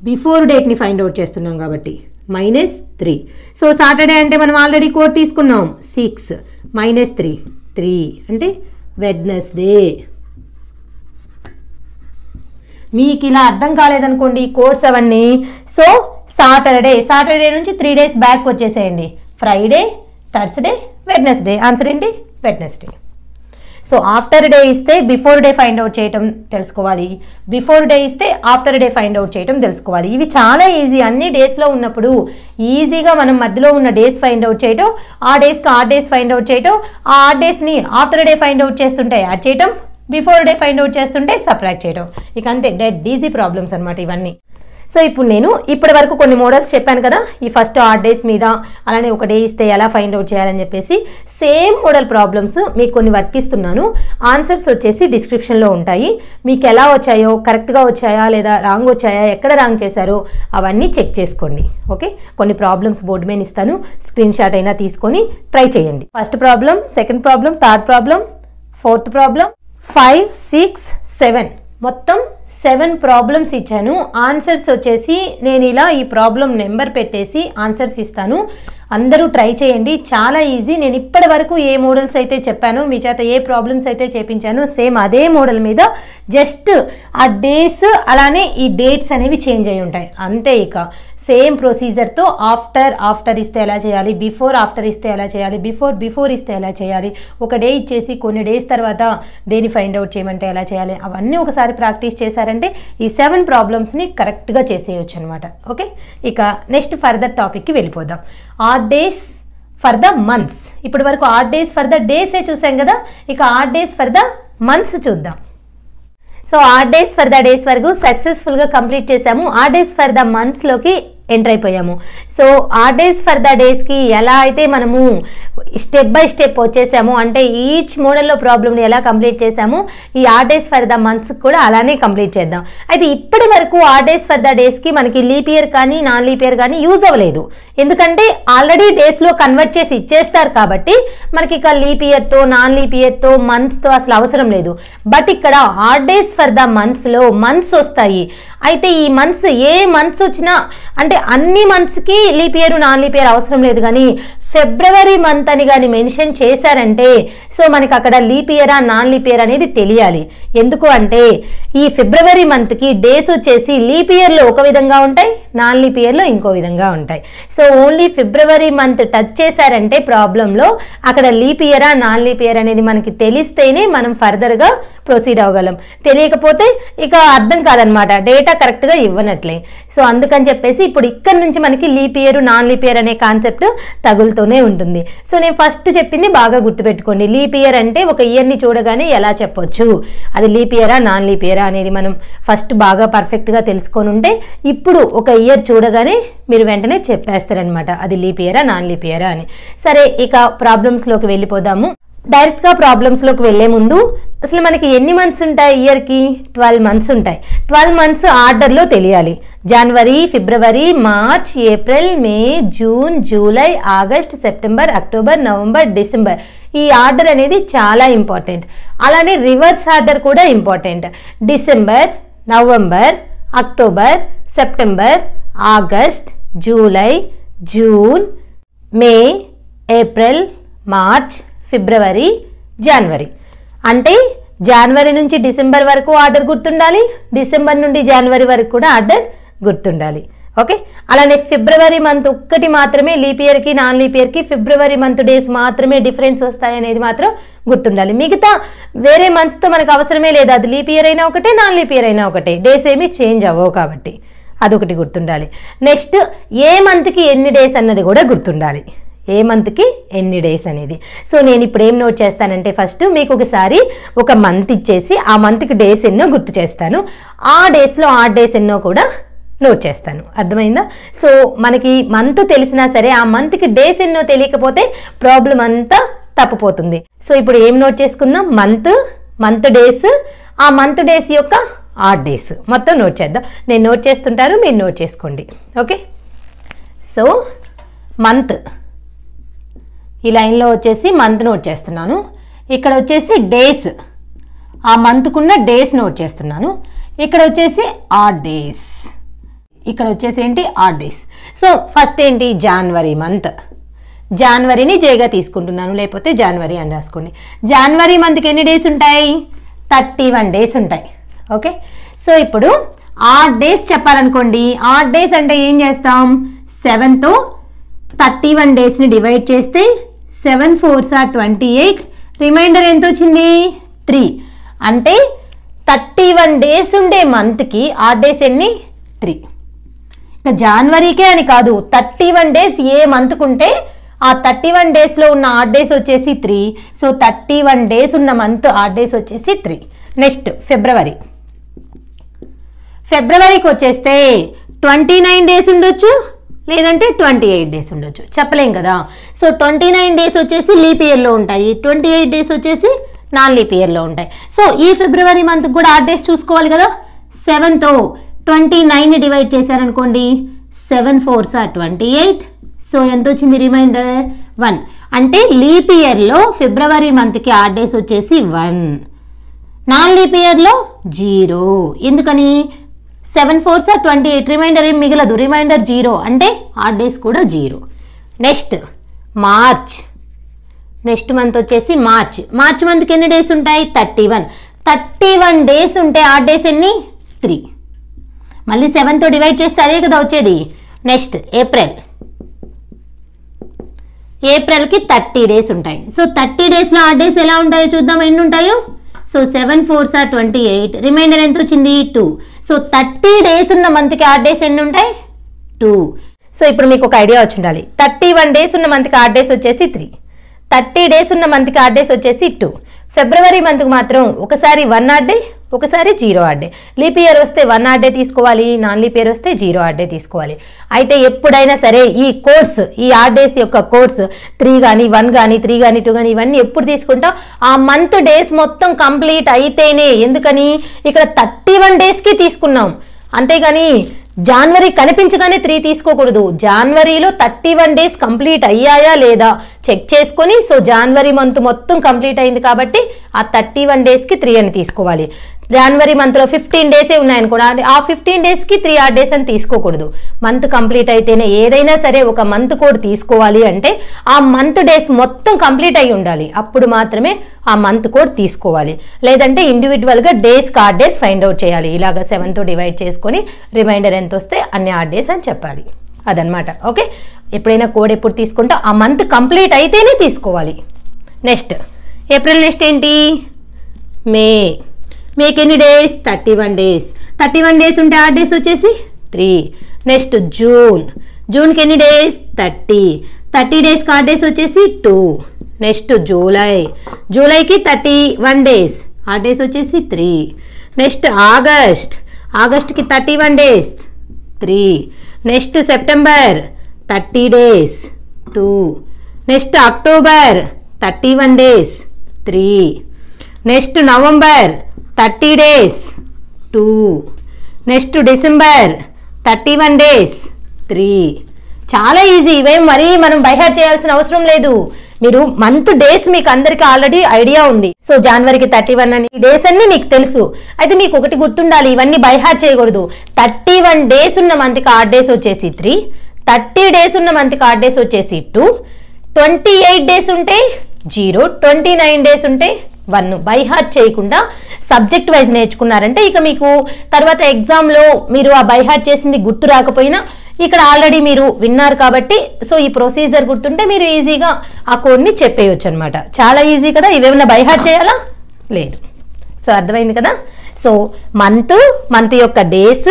బిఫోర్ డేట్ని ఫైండ్ అవుట్ చేస్తున్నాం కాబట్టి -3. సో సాటర్డే అంటే మనం ఆల్రెడీ కోడ్ తీసుకున్నాం, 6 -3 3 అంటే వెడ్నెస్డే. మీకు ఇలా అర్థం కాలేదనుకోండి కోడ్స్ అవన్నీ, సో సాటర్డే నుంచి 3 డేస్ బ్యాక్ వచ్చేసేయండి, ఫ్రైడే, థర్స్డే, వెడ్నెస్డే. ఆన్సర్ ఏంటి, వెడ్నెస్డే. సో ఆఫ్టర్ డే ఇస్తే బిఫోర్ డే ఫైండ్ అవుట్ చేయటం తెలుసుకోవాలి, బిఫోర్ డే ఇస్తే ఆఫ్టర్ డే ఫైండ్ అవుట్ చేయటం తెలుసుకోవాలి. ఇవి చాలా ఈజీ, అన్ని డేస్లో ఉన్నప్పుడు ఈజీగా మనం మధ్యలో ఉన్న డేస్ ఫైండ్ అవుట్ చేయటం, ఆ డేస్కి ఆడ్ డేస్ ఫైండ్ అవుట్ చేయటం, ఆ ఆడ్ డేస్ని ఆఫ్టర్ డే ఫైండ్ అవుట్ చేస్తుంటే యాడ్ చేయటం, బిఫోర్ డే ఫైండ్ అవుట్ చేస్తుంటే సబ్ట్రాక్ట్ చేయటం. ఇక అంతే, డెడ్ ఈజీ ప్రాబ్లమ్స్ అనమాట ఇవన్నీ. సో ఇప్పుడు నేను ఇప్పటి వరకు కొన్ని మోడల్స్ చెప్పాను కదా, ఈ ఫస్ట్ ఆడ్ డేస్ మీద, అలానే ఒక డే ఇస్తే ఎలా ఫైండ్ అవుట్ చేయాలని చెప్పేసి సేమ్ మోడల్ ప్రాబ్లమ్స్ మీకు కొన్ని వర్క్ ఇస్తున్నాను. ఆన్సర్స్ వచ్చేసి డిస్క్రిప్షన్లో ఉంటాయి. మీకు ఎలా వచ్చాయో, కరెక్ట్గా వచ్చాయా లేదా రాంగ్ వచ్చాయా, ఎక్కడ రాంగ్ చేశారో అవన్నీ చెక్ చేసుకోండి. ఓకే, కొన్ని ప్రాబ్లమ్స్ బోర్డు మీద ఇస్తాను, స్క్రీన్ షాట్ అయినా తీసుకొని ట్రై చేయండి. First problem, second problem, third problem, fourth problem, 5, 6, 7 మొత్తం 7 ప్రాబ్లమ్స్ ఇచ్చాను. ఆన్సర్స్ వచ్చేసి నేను ఇలా ఈ ప్రాబ్లం నెంబర్ పెట్టేసి ఆన్సర్స్ ఇస్తాను. అందరూ ట్రై చేయండి, చాలా ఈజీ. నేను ఇప్పటి వరకు ఏ మోడల్స్ అయితే చెప్పానో, మీ చేత ఏ ప్రాబ్లమ్స్ అయితే చేపించానో సేమ్ అదే మోడల్ మీద జస్ట్ ఆ డేస్ అలానే ఈ డేట్స్ అనేవి చేంజ్ అయి ఉంటాయి అంతే. ఇక సేమ్ ప్రొసీజర్తో ఆఫ్టర్ ఇస్తే ఎలా చేయాలి, ఆఫ్టర్ ఇస్తే ఎలా చేయాలి, బిఫోర్ ఇస్తే ఎలా చేయాలి, ఒక డే ఇచ్చేసి కొన్ని డేస్ తర్వాత డేని ఫైండ్ అవుట్ చేయమంటే ఎలా చేయాలి, అవన్నీ ఒకసారి ప్రాక్టీస్ చేశారంటే ఈ 7 ప్రాబ్లమ్స్ని కరెక్ట్గా చేసేయచ్చు అనమాట. ఓకే, ఇక నెక్స్ట్ ఫర్దర్ టాపిక్కి వెళ్ళిపోదాం. Add days for the months. ఇప్పటి వరకు ఆడ్ డేస్ ఫర్ ద డేసే చూసాం కదా, ఇక odd days for the months చూద్దాం. So odd days for the days వరకు సక్సెస్ఫుల్గా కంప్లీట్ చేసాము. ఆడ్ డేస్ ఫర్ ద మంత్స్లోకి ఎంటర్ అయిపోయాము. So odd days for the డేస్కి ఎలా అయితే మనము స్టెప్ బై స్టెప్ వచ్చేసాము, అంటే ఈచ్ మోడల్లో ప్రాబ్లమ్ని ఎలా కంప్లీట్ చేసాము, ఈ ఆడ్ డేస్ ఫర్ ద మంత్స్కి కూడా అలానే కంప్లీట్ చేద్దాం. అయితే ఇప్పటి వరకు ఆడ్ డేస్ ఫర్ ద డేస్కి మనకి లీప్ ఇయర్ కానీ నాన్ లీప్ ఇయర్ కానీ యూజ్ అవ్వలేదు. ఎందుకంటే ఆల్రెడీ డేస్లో కన్వర్ట్ చేసి ఇచ్చేస్తారు కాబట్టి మనకి ఇక లీప్ ఇయర్తో, నాన్ లీప్ ఇయర్తో, మంత్స్తో అసలు అవసరం లేదు. బట్ ఇక్కడ ఆడ్ డేస్ ఫర్ ద మంత్స్లో మంత్స్ వస్తాయి. అయితే ఈ మంత్స్ ఏ మంత్స్ వచ్చినా, అంటే అన్ని మంత్స్కి leap year non leap year అవసరం లేదు, కానీ ఫిబ్రవరి మంత్ అని కానీ మెన్షన్ చేశారంటే సో మనకి అక్కడ లీప్ ఇయరా నాన్ లీప్ ఇయర్ అనేది తెలియాలి. ఎందుకు అంటే ఈ ఫిబ్రవరి మంత్కి డేస్ వచ్చేసి లీప్ ఇయర్లో ఒక విధంగా ఉంటాయి, నాన్ లీప్ ఇయర్లో ఇంకో విధంగా ఉంటాయి. సో ఓన్లీ ఫిబ్రవరి మంత్ టచ్ చేశారంటే ప్రాబ్లంలో అక్కడ లీప్ ఇయరా నాన్ లీప్ ఇయర్ అనేది మనకి తెలిస్తేనే మనం ఫర్దర్గా ప్రొసీడ్ అవ్వగలం. తెలియకపోతే ఇక అర్థం కాదనమాట, డేటా కరెక్ట్గా ఇవ్వనట్లే. సో అందుకని చెప్పేసి ఇప్పుడు ఇక్కడ నుంచి మనకి leap year non leap year అనే కాన్సెప్ట్ తగులుతూనే ఉంటుంది. సో నేను ఫస్ట్ చెప్పింది బాగా గుర్తుపెట్టుకోండి. లీప్ ఇయర్ అంటే ఒక ఇయర్ని చూడగానే ఎలా చెప్పొచ్చు, అది లీప్ ఇయరా నాన్ లీప్ ఇయరా అనేది మనం ఫస్ట్ బాగా పర్ఫెక్ట్గా తెలుసుకొని ఉంటే ఇప్పుడు ఒక ఇయర్ చూడగానే మీరు వెంటనే చెప్పేస్తారనమాట అది లీప్ ఇయరా నాన్ లీప్ ఇయరా అని. సరే, ఇక ప్రాబ్లమ్స్లోకి వెళ్ళిపోదాము. డైరెక్ట్గా ప్రాబ్లమ్స్లోకి వెళ్ళే ముందు అసలు మనకి ఎన్ని మంత్స్ ఉంటాయి ఇయర్కి? 12 మంత్స్ ఉంటాయి. 12 మంత్స్ ఆర్డర్లో తెలియాలి. జనవరి, ఫిబ్రవరి, March, April, May, June, July, August, September, October, November, December. ఈ ఆర్డర్ అనేది చాలా ఇంపార్టెంట్. అలానే రివర్స్ ఆర్డర్ కూడా important. December, November, October, September, August, July, June, May, April, March, ఫిబ్రవరి, జనవరి. అంటే జనవరి నుంచి డిసెంబర్ వరకు ఆర్డర్ గుర్తుండాలి, డిసెంబర్ నుండి జనవరి వరకు కూడా ఆర్డర్ గుర్తుండాలి. ఓకే, అలానే ఫిబ్రవరి మంత్ ఒక్కటి మాత్రమే లీప్ ఇయర్కి నాన్ లీప్ ఇయర్కి ఫిబ్రవరి మంత్ డేస్ మాత్రమే డిఫరెన్స్ వస్తాయి అనేది మాత్రం గుర్తుండాలి. మిగతా వేరే మంత్స్తో మనకు అవసరమే లేదు, అది లీప్ ఇయర్ అయినా ఒకటే నాన్ లీప్ ఇయర్ అయినా ఒకటే, డేస్ ఏమీ చేంజ్ అవ్వవు కాబట్టి. అదొకటి గుర్తుండాలి. నెక్స్ట్ ఏ మంత్కి ఎన్ని డేస్ అన్నది కూడా గుర్తుండాలి. ఏ మంత్కి ఎన్ని డేస్ అనేది. సో నేను ఇప్పుడు ఏం నోట్ చేస్తానంటే ఫస్ట్ మీకు ఒకసారి ఒక మంత్ ఇచ్చేసి ఆ మంత్కి డేస్ ఎన్నో గుర్తు చేస్తాను. ఆ డేస్లో ఆ డేస్ ఎన్నో కూడా నోట్ చేస్తాను. అర్థమైందా? సో మనకి మంత్ తెలిసినా సరే ఆ మంత్కి డేస్ ఎన్నో తెలియకపోతే ప్రాబ్లం అంతా తప్పిపోతుంది. సో ఇప్పుడు ఏం నోట్ చేసుకుందాం? మంత్ డేస్, ఆ మంత్ డేస్ యొక్క ఆడ్ డేస్ మొత్తం నోట్ చేద్దాం. నేను నోట్ చేస్తుంటాను, మీరు నోట్ చేసుకోండి. ఓకే, సో మంత్ ఈ లైన్లో వచ్చేసి మంత్ నోట్ చేస్తున్నాను. ఇక్కడ వచ్చేసి డేస్, ఆ మంత్కున్న డేస్ నోట్ చేస్తున్నాను. ఇక్కడ వచ్చేసి ఆడ్ డేస్, ఇక్కడ వచ్చేసి ఏంటి? Odd days. సో ఫస్ట్ ఏంటి? జనవరి మంత్. జనవరిని జేగా తీసుకుంటున్నాను, లేకపోతే జనవరి అని రాసుకోండి. జనవరి మంత్కి ఎన్ని డేస్ ఉంటాయి? 31 డేస్ ఉంటాయి. ఓకే, సో ఇప్పుడు ఆడ్ డేస్ చెప్పాలనుకోండి. ఆడ్ డేస్ అంటే ఏం చేస్తాం? 7తో 31 డేస్ని డివైడ్ చేస్తే 7 4s are 28. రిమైండర్ ఎంత వచ్చింది? 3. అంటే 31 డేస్ ఉండే మంత్కి ఆడ్ డేస్ ఎన్ని? 3. ఇక జనవరికే అని కాదు, 31 డేస్ ఏ మంత్కు ఉంటే ఆ 31 డేస్లో ఉన్న ఆడ్ డేస్ వచ్చేసి 3. సో 31 డేస్ ఉన్న మంత్ ఆడ్ డేస్ వచ్చేసి 3. నెక్స్ట్ ఫిబ్రవరికి వచ్చేస్తే 29 డేస్ ఉండొచ్చు, లేదంటే 28 డేస్ ఉండొచ్చు, చెప్పలేం కదా. సో 29 డేస్ వచ్చేసి లీప్ ఇయర్లో ఉంటాయి, 28 డేస్ వచ్చేసి నాన్ లీప్ ఇయర్లో ఉంటాయి. సో ఈ ఫిబ్రవరి మంత్కి కూడా ఆడ్ డేస్ చూసుకోవాలి కదా. 7తో 29ని డివైడ్ చేశారనుకోండి, 7 4s are 28. సో ఎంత వచ్చింది? రిమైండర్ 1. అంటే లీప్ ఇయర్లో ఫిబ్రవరి మంత్కి ఆడ్ డేస్ వచ్చేసి 1, నాన్ లీప్ ఇయర్లో 0. ఎందుకని? 7 4s are 28, రిమైండర్ ఏం మిగలదు, రిమైండర్ 0, అంటే ఆడ్ డేస్ కూడా 0. Next March. నెక్స్ట్ మంత్ వచ్చేసి మార్చ్ మంత్కి ఎన్ని డేస్ ఉంటాయి? 31 డేస్ ఉంటే ఆడ్ డేస్ ఎన్ని? 3. మళ్ళీ 7తో డివైడ్ చేస్తే అదే కదా వచ్చేది. నెక్స్ట్ ఏప్రిల్కి 30 డేస్ ఉంటాయి. సో 30 డేస్లో ఆడ్ డేస్ ఎలా ఉంటాయో చూద్దాం, ఎన్ని ఉంటాయో. సో 7 4s are 28, రిమైండర్ ఎంత వచ్చింది? 2. సో 30 డేస్ ఉన్న మంత్కి ఆడ్ డేస్ ఎన్ని ఉంటాయి? 2. సో ఇప్పుడు మీకు ఒక ఐడియా వచ్చి ఉండాలి. 31 డేస్ ఉన్న మంత్కి ఆడ్ డేస్ వచ్చేసి 3, 30 డేస్ ఉన్న మంత్కి ఆడ్ డేస్ వచ్చేసి 2. ఫిబ్రవరి మంత్కి మాత్రం ఒకసారి 1 ఆడ్ డే, ఒకసారి 0 ఆడ్ డే. లీప్ ఇయర్ వస్తే 1 ఆడ్ డే తీసుకోవాలి, నాన్ లీప్ ఇయర్ వస్తే 0 ఆడ్ డే తీసుకోవాలి. అయితే ఎప్పుడైనా సరే ఈ కోడ్స్, ఈ ఆడ్ డేస్ యొక్క కోడ్స్ 3 కానీ 1 కానీ 3 కానీ 2 కానీ ఇవన్నీ ఎప్పుడు తీసుకుంటాం? ఆ మంత్ డేస్ మొత్తం కంప్లీట్ అయితేనే. ఎందుకని? ఇక్కడ 31 డేస్కి తీసుకున్నాం, అంతేగాని జనవరి కనిపించగానే 3 తీసుకోకూడదు. జనవరిలో 31 డేస్ కంప్లీట్ అయ్యాయా లేదా చెక్ చేసుకొని, సో జనవరి మంత్ మొత్తం కంప్లీట్ అయింది కాబట్టి ఆ 31 డేస్కి 3 అని తీసుకోవాలి. జనవరి మంత్లో 15 డేసే ఉన్నాయనుకోండి, ఆ 15 డేస్కి 3 ఆడ్ డేస్ అని తీసుకోకూడదు. మంత్ కంప్లీట్ అయితేనే ఏదైనా సరే ఒక మంత్ కోడ్ తీసుకోవాలి అంటే ఆ మంత్ డేస్ మొత్తం కంప్లీట్ అయి ఉండాలి, అప్పుడు మాత్రమే ఆ మంత్ కోడ్ తీసుకోవాలి. లేదంటే ఇండివిజువల్గా డేస్కి ఆడ్ డేస్ ఫైండ్ అవుట్ చేయాలి. ఇలాగ 7తో డివైడ్ చేసుకొని రిమైండర్ ఎంత వస్తే అన్ని ఆడ్ డేస్ అని చెప్పాలి. అదనమాట. ఓకే, ఎప్పుడైనా కోడ్ ఎప్పుడు తీసుకుంటా ఆ మంత్ కంప్లీట్ అయితేనే తీసుకోవాలి. Next April. నెక్స్ట్ ఏంటి? మేకి ఎన్ని డేస్? 31 డేస్. 31 డేస్ ఉంటే ఆడ్ డేస్ వచ్చేసి 3. నెక్స్ట్ జూన్కి ఎన్ని డేస్? 30 డేస్కి ఆడ్ డేస్ వచ్చేసి 2. నెక్స్ట్ జూలైకి 31 డేస్, ఆడ్ డేస్ వచ్చేసి 3. నెక్స్ట్ ఆగస్ట్కి 31 days, 3. Next September 30 days, 2. Next October 31 days, 3. Next November 30 days, 2. Next December 31 days, 3. చాలా ఈజీ. ఇవేం మరీ మనం బైహార్ట్ చేయాల్సిన అవసరం లేదు. మీరు మంత్ డేస్ మీకు అందరికి ఆల్రెడీ ఐడియా ఉంది. సో జనవరికి 31 అని ఈ డేస్ అన్ని మీకు తెలుసు. అయితే మీకు ఒకటి గుర్తుండాలి, ఇవన్నీ బైహార్ట్ చేయకూడదు. 31 డేస్ ఉన్న మంత్కి ఆడ్ డేస్ వచ్చేసి 3, 30 డేస్ ఉన్న మంత్కి ఆడ్ డేస్ వచ్చేసి 2, 28 డేస్ ఉంటే 0, 29 డేస్ ఉంటే 1. బైహార్ట్ చేయకుండా సబ్జెక్ట్ వైజ్ నేర్చుకున్నారంటే ఇక మీకు తర్వాత ఎగ్జామ్లో మీరు ఆ బైహార్ట్ చేసింది గుర్తు రాకపోయినా ఇక్కడ ఆల్రెడీ మీరు విన్నారు కాబట్టి సో ఈ ప్రొసీజర్ గుర్తుంటే మీరు ఈజీగా ఆ కోడ్ని చెప్పేయచ్చు అనమాట. చాలా ఈజీ కదా. ఇవేమన్నా బైహార్ట్ చేయాలా? లేదు. సో అర్థమైంది కదా. సో మంత్ యొక్క డేస్,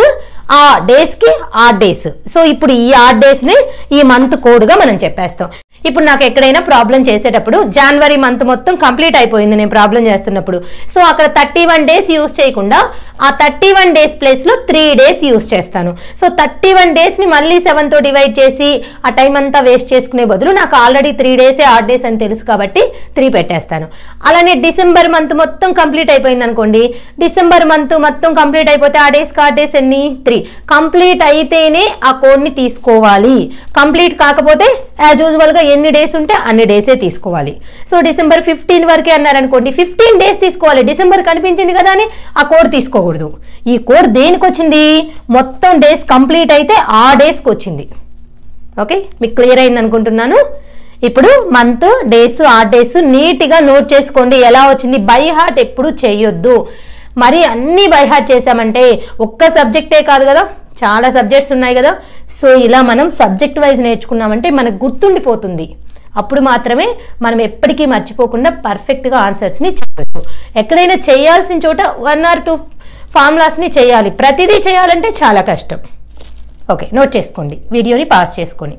ఆ డేస్కి ఆడ్ డేస్. సో ఇప్పుడు ఈ ఆడ్ డేస్ని ఈ మంత్ కోడ్గా మనం చెప్పేస్తాం. ఇప్పుడు నాకు ఎక్కడైనా ప్రాబ్లం చేసేటప్పుడు జనవరి మంత్ మొత్తం కంప్లీట్ అయిపోయింది నేను ప్రాబ్లం చేస్తున్నప్పుడు. సో అక్కడ 31 డేస్ యూజ్ చేయకుండా ఆ 31 డేస్ ప్లేస్లో 3 డేస్ యూజ్ చేస్తాను. సో 31 డేస్ని మళ్ళీ 7తో డివైడ్ చేసి ఆ టైం అంతా వేస్ట్ చేసుకునే బదులు నాకు ఆల్రెడీ 3 డేసే ఆడ్ డేస్ అని తెలుసు కాబట్టి 3 పెట్టేస్తాను. అలానే డిసెంబర్ మంత్ మొత్తం కంప్లీట్ అయిపోయింది అనుకోండి, డిసెంబర్ మంత్ మొత్తం కంప్లీట్ అయిపోతే ఆ డేస్ ఆడ్ డేస్ ఎన్ని 3. కంప్లీట్ అయితేనే ఆ కోడ్ని తీసుకోవాలి. కంప్లీట్ కాకపోతే యాజ్ యూజువల్గా ఎన్ని డేస్ ఉంటే అన్ని డేసే తీసుకోవాలి. సో డిసెంబర్ 15 వరకే అన్నారనుకోండి, 15 డేస్ తీసుకోవాలి. డిసెంబర్ కనిపించింది కదా అని ఆ కోడ్ తీసుకోకూడదు. ఈ కోడ్ దేనికి వచ్చింది? మొత్తం డేస్ కంప్లీట్ అయితే ఆ డేస్కి వచ్చింది. ఓకే, మీకు క్లియర్ అయింది అనుకుంటున్నాను. ఇప్పుడు మంత్ డేస్ ఆడ్ డేస్ నీట్గా నోట్ చేసుకోండి. ఎలా వచ్చింది? బై హార్ట్ ఎప్పుడు చేయొద్దు. మరి అన్ని బై హార్ట్ చేసామంటే ఒక్క సబ్జెక్టే కాదు కదా, చాలా సబ్జెక్ట్స్ ఉన్నాయి కదా. సో ఇలా మనం సబ్జెక్ట్ వైజ్ నేర్చుకున్నామంటే మనకు గుర్తుండిపోతుంది. అప్పుడు మాత్రమే మనం ఎప్పటికీ మర్చిపోకుండా పర్ఫెక్ట్గా ఆన్సర్స్ని చెప్పచ్చు. ఎక్కడైనా చేయాల్సిన చోట 1 or 2 ఫార్ములాస్ని చేయాలి. ప్రతిదీ చేయాలంటే చాలా కష్టం. ఓకే, నోట్ చేసుకోండి, వీడియోని పాస్ చేసుకొని.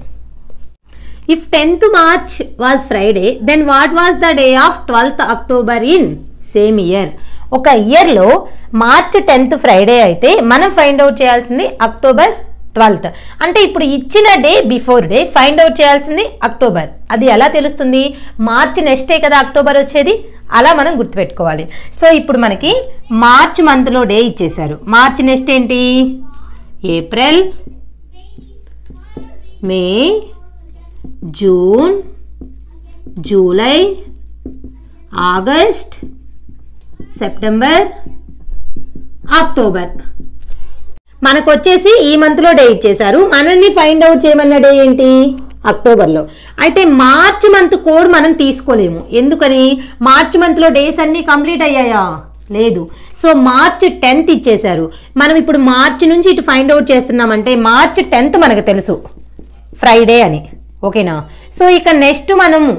If 10th March was Friday, then what was the day of 12th October in same year? ఒక ఇయర్లో మార్చ్ 10th ఫ్రైడే అయితే మనం ఫైండ్ అవుట్ చేయాల్సింది అక్టోబర్ 12th. అంటే ఇప్పుడు ఇచ్చిన day before day find out చేయాల్సింది అక్టోబర్. అది ఎలా తెలుస్తుంది? మార్చ్ నెక్స్టే కదా అక్టోబర్ వచ్చేది. అలా మనం గుర్తుపెట్టుకోవాలి. సో ఇప్పుడు మనకి మార్చ్ మంత్లో డే ఇచ్చేశారు. మార్చ్ నెక్స్ట్ ఏంటి? April, May, June, July, August, September, October. మనకు వచ్చేసి ఈ మంత్లో డే ఇచ్చేశారు. మనల్ని ఫైండ్ అవుట్ చేయమన్న డే ఏంటి? అక్టోబర్లో. అయితే మార్చ్ మంత్ కోడ్ మనం తీసుకోలేము. ఎందుకని? మార్చ్ మంత్లో డేస్ అన్నీ కంప్లీట్ అయ్యాయా? లేదు. సో మార్చ్ 10th ఇచ్చేశారు. మనం ఇప్పుడు మార్చ్ నుంచి ఇటు ఫైండ్ అవుట్ చేస్తున్నామంటే మార్చ్ 10th మనకు తెలుసు ఫ్రైడే అని. ఓకేనా? సో ఇక నెక్స్ట్ మనము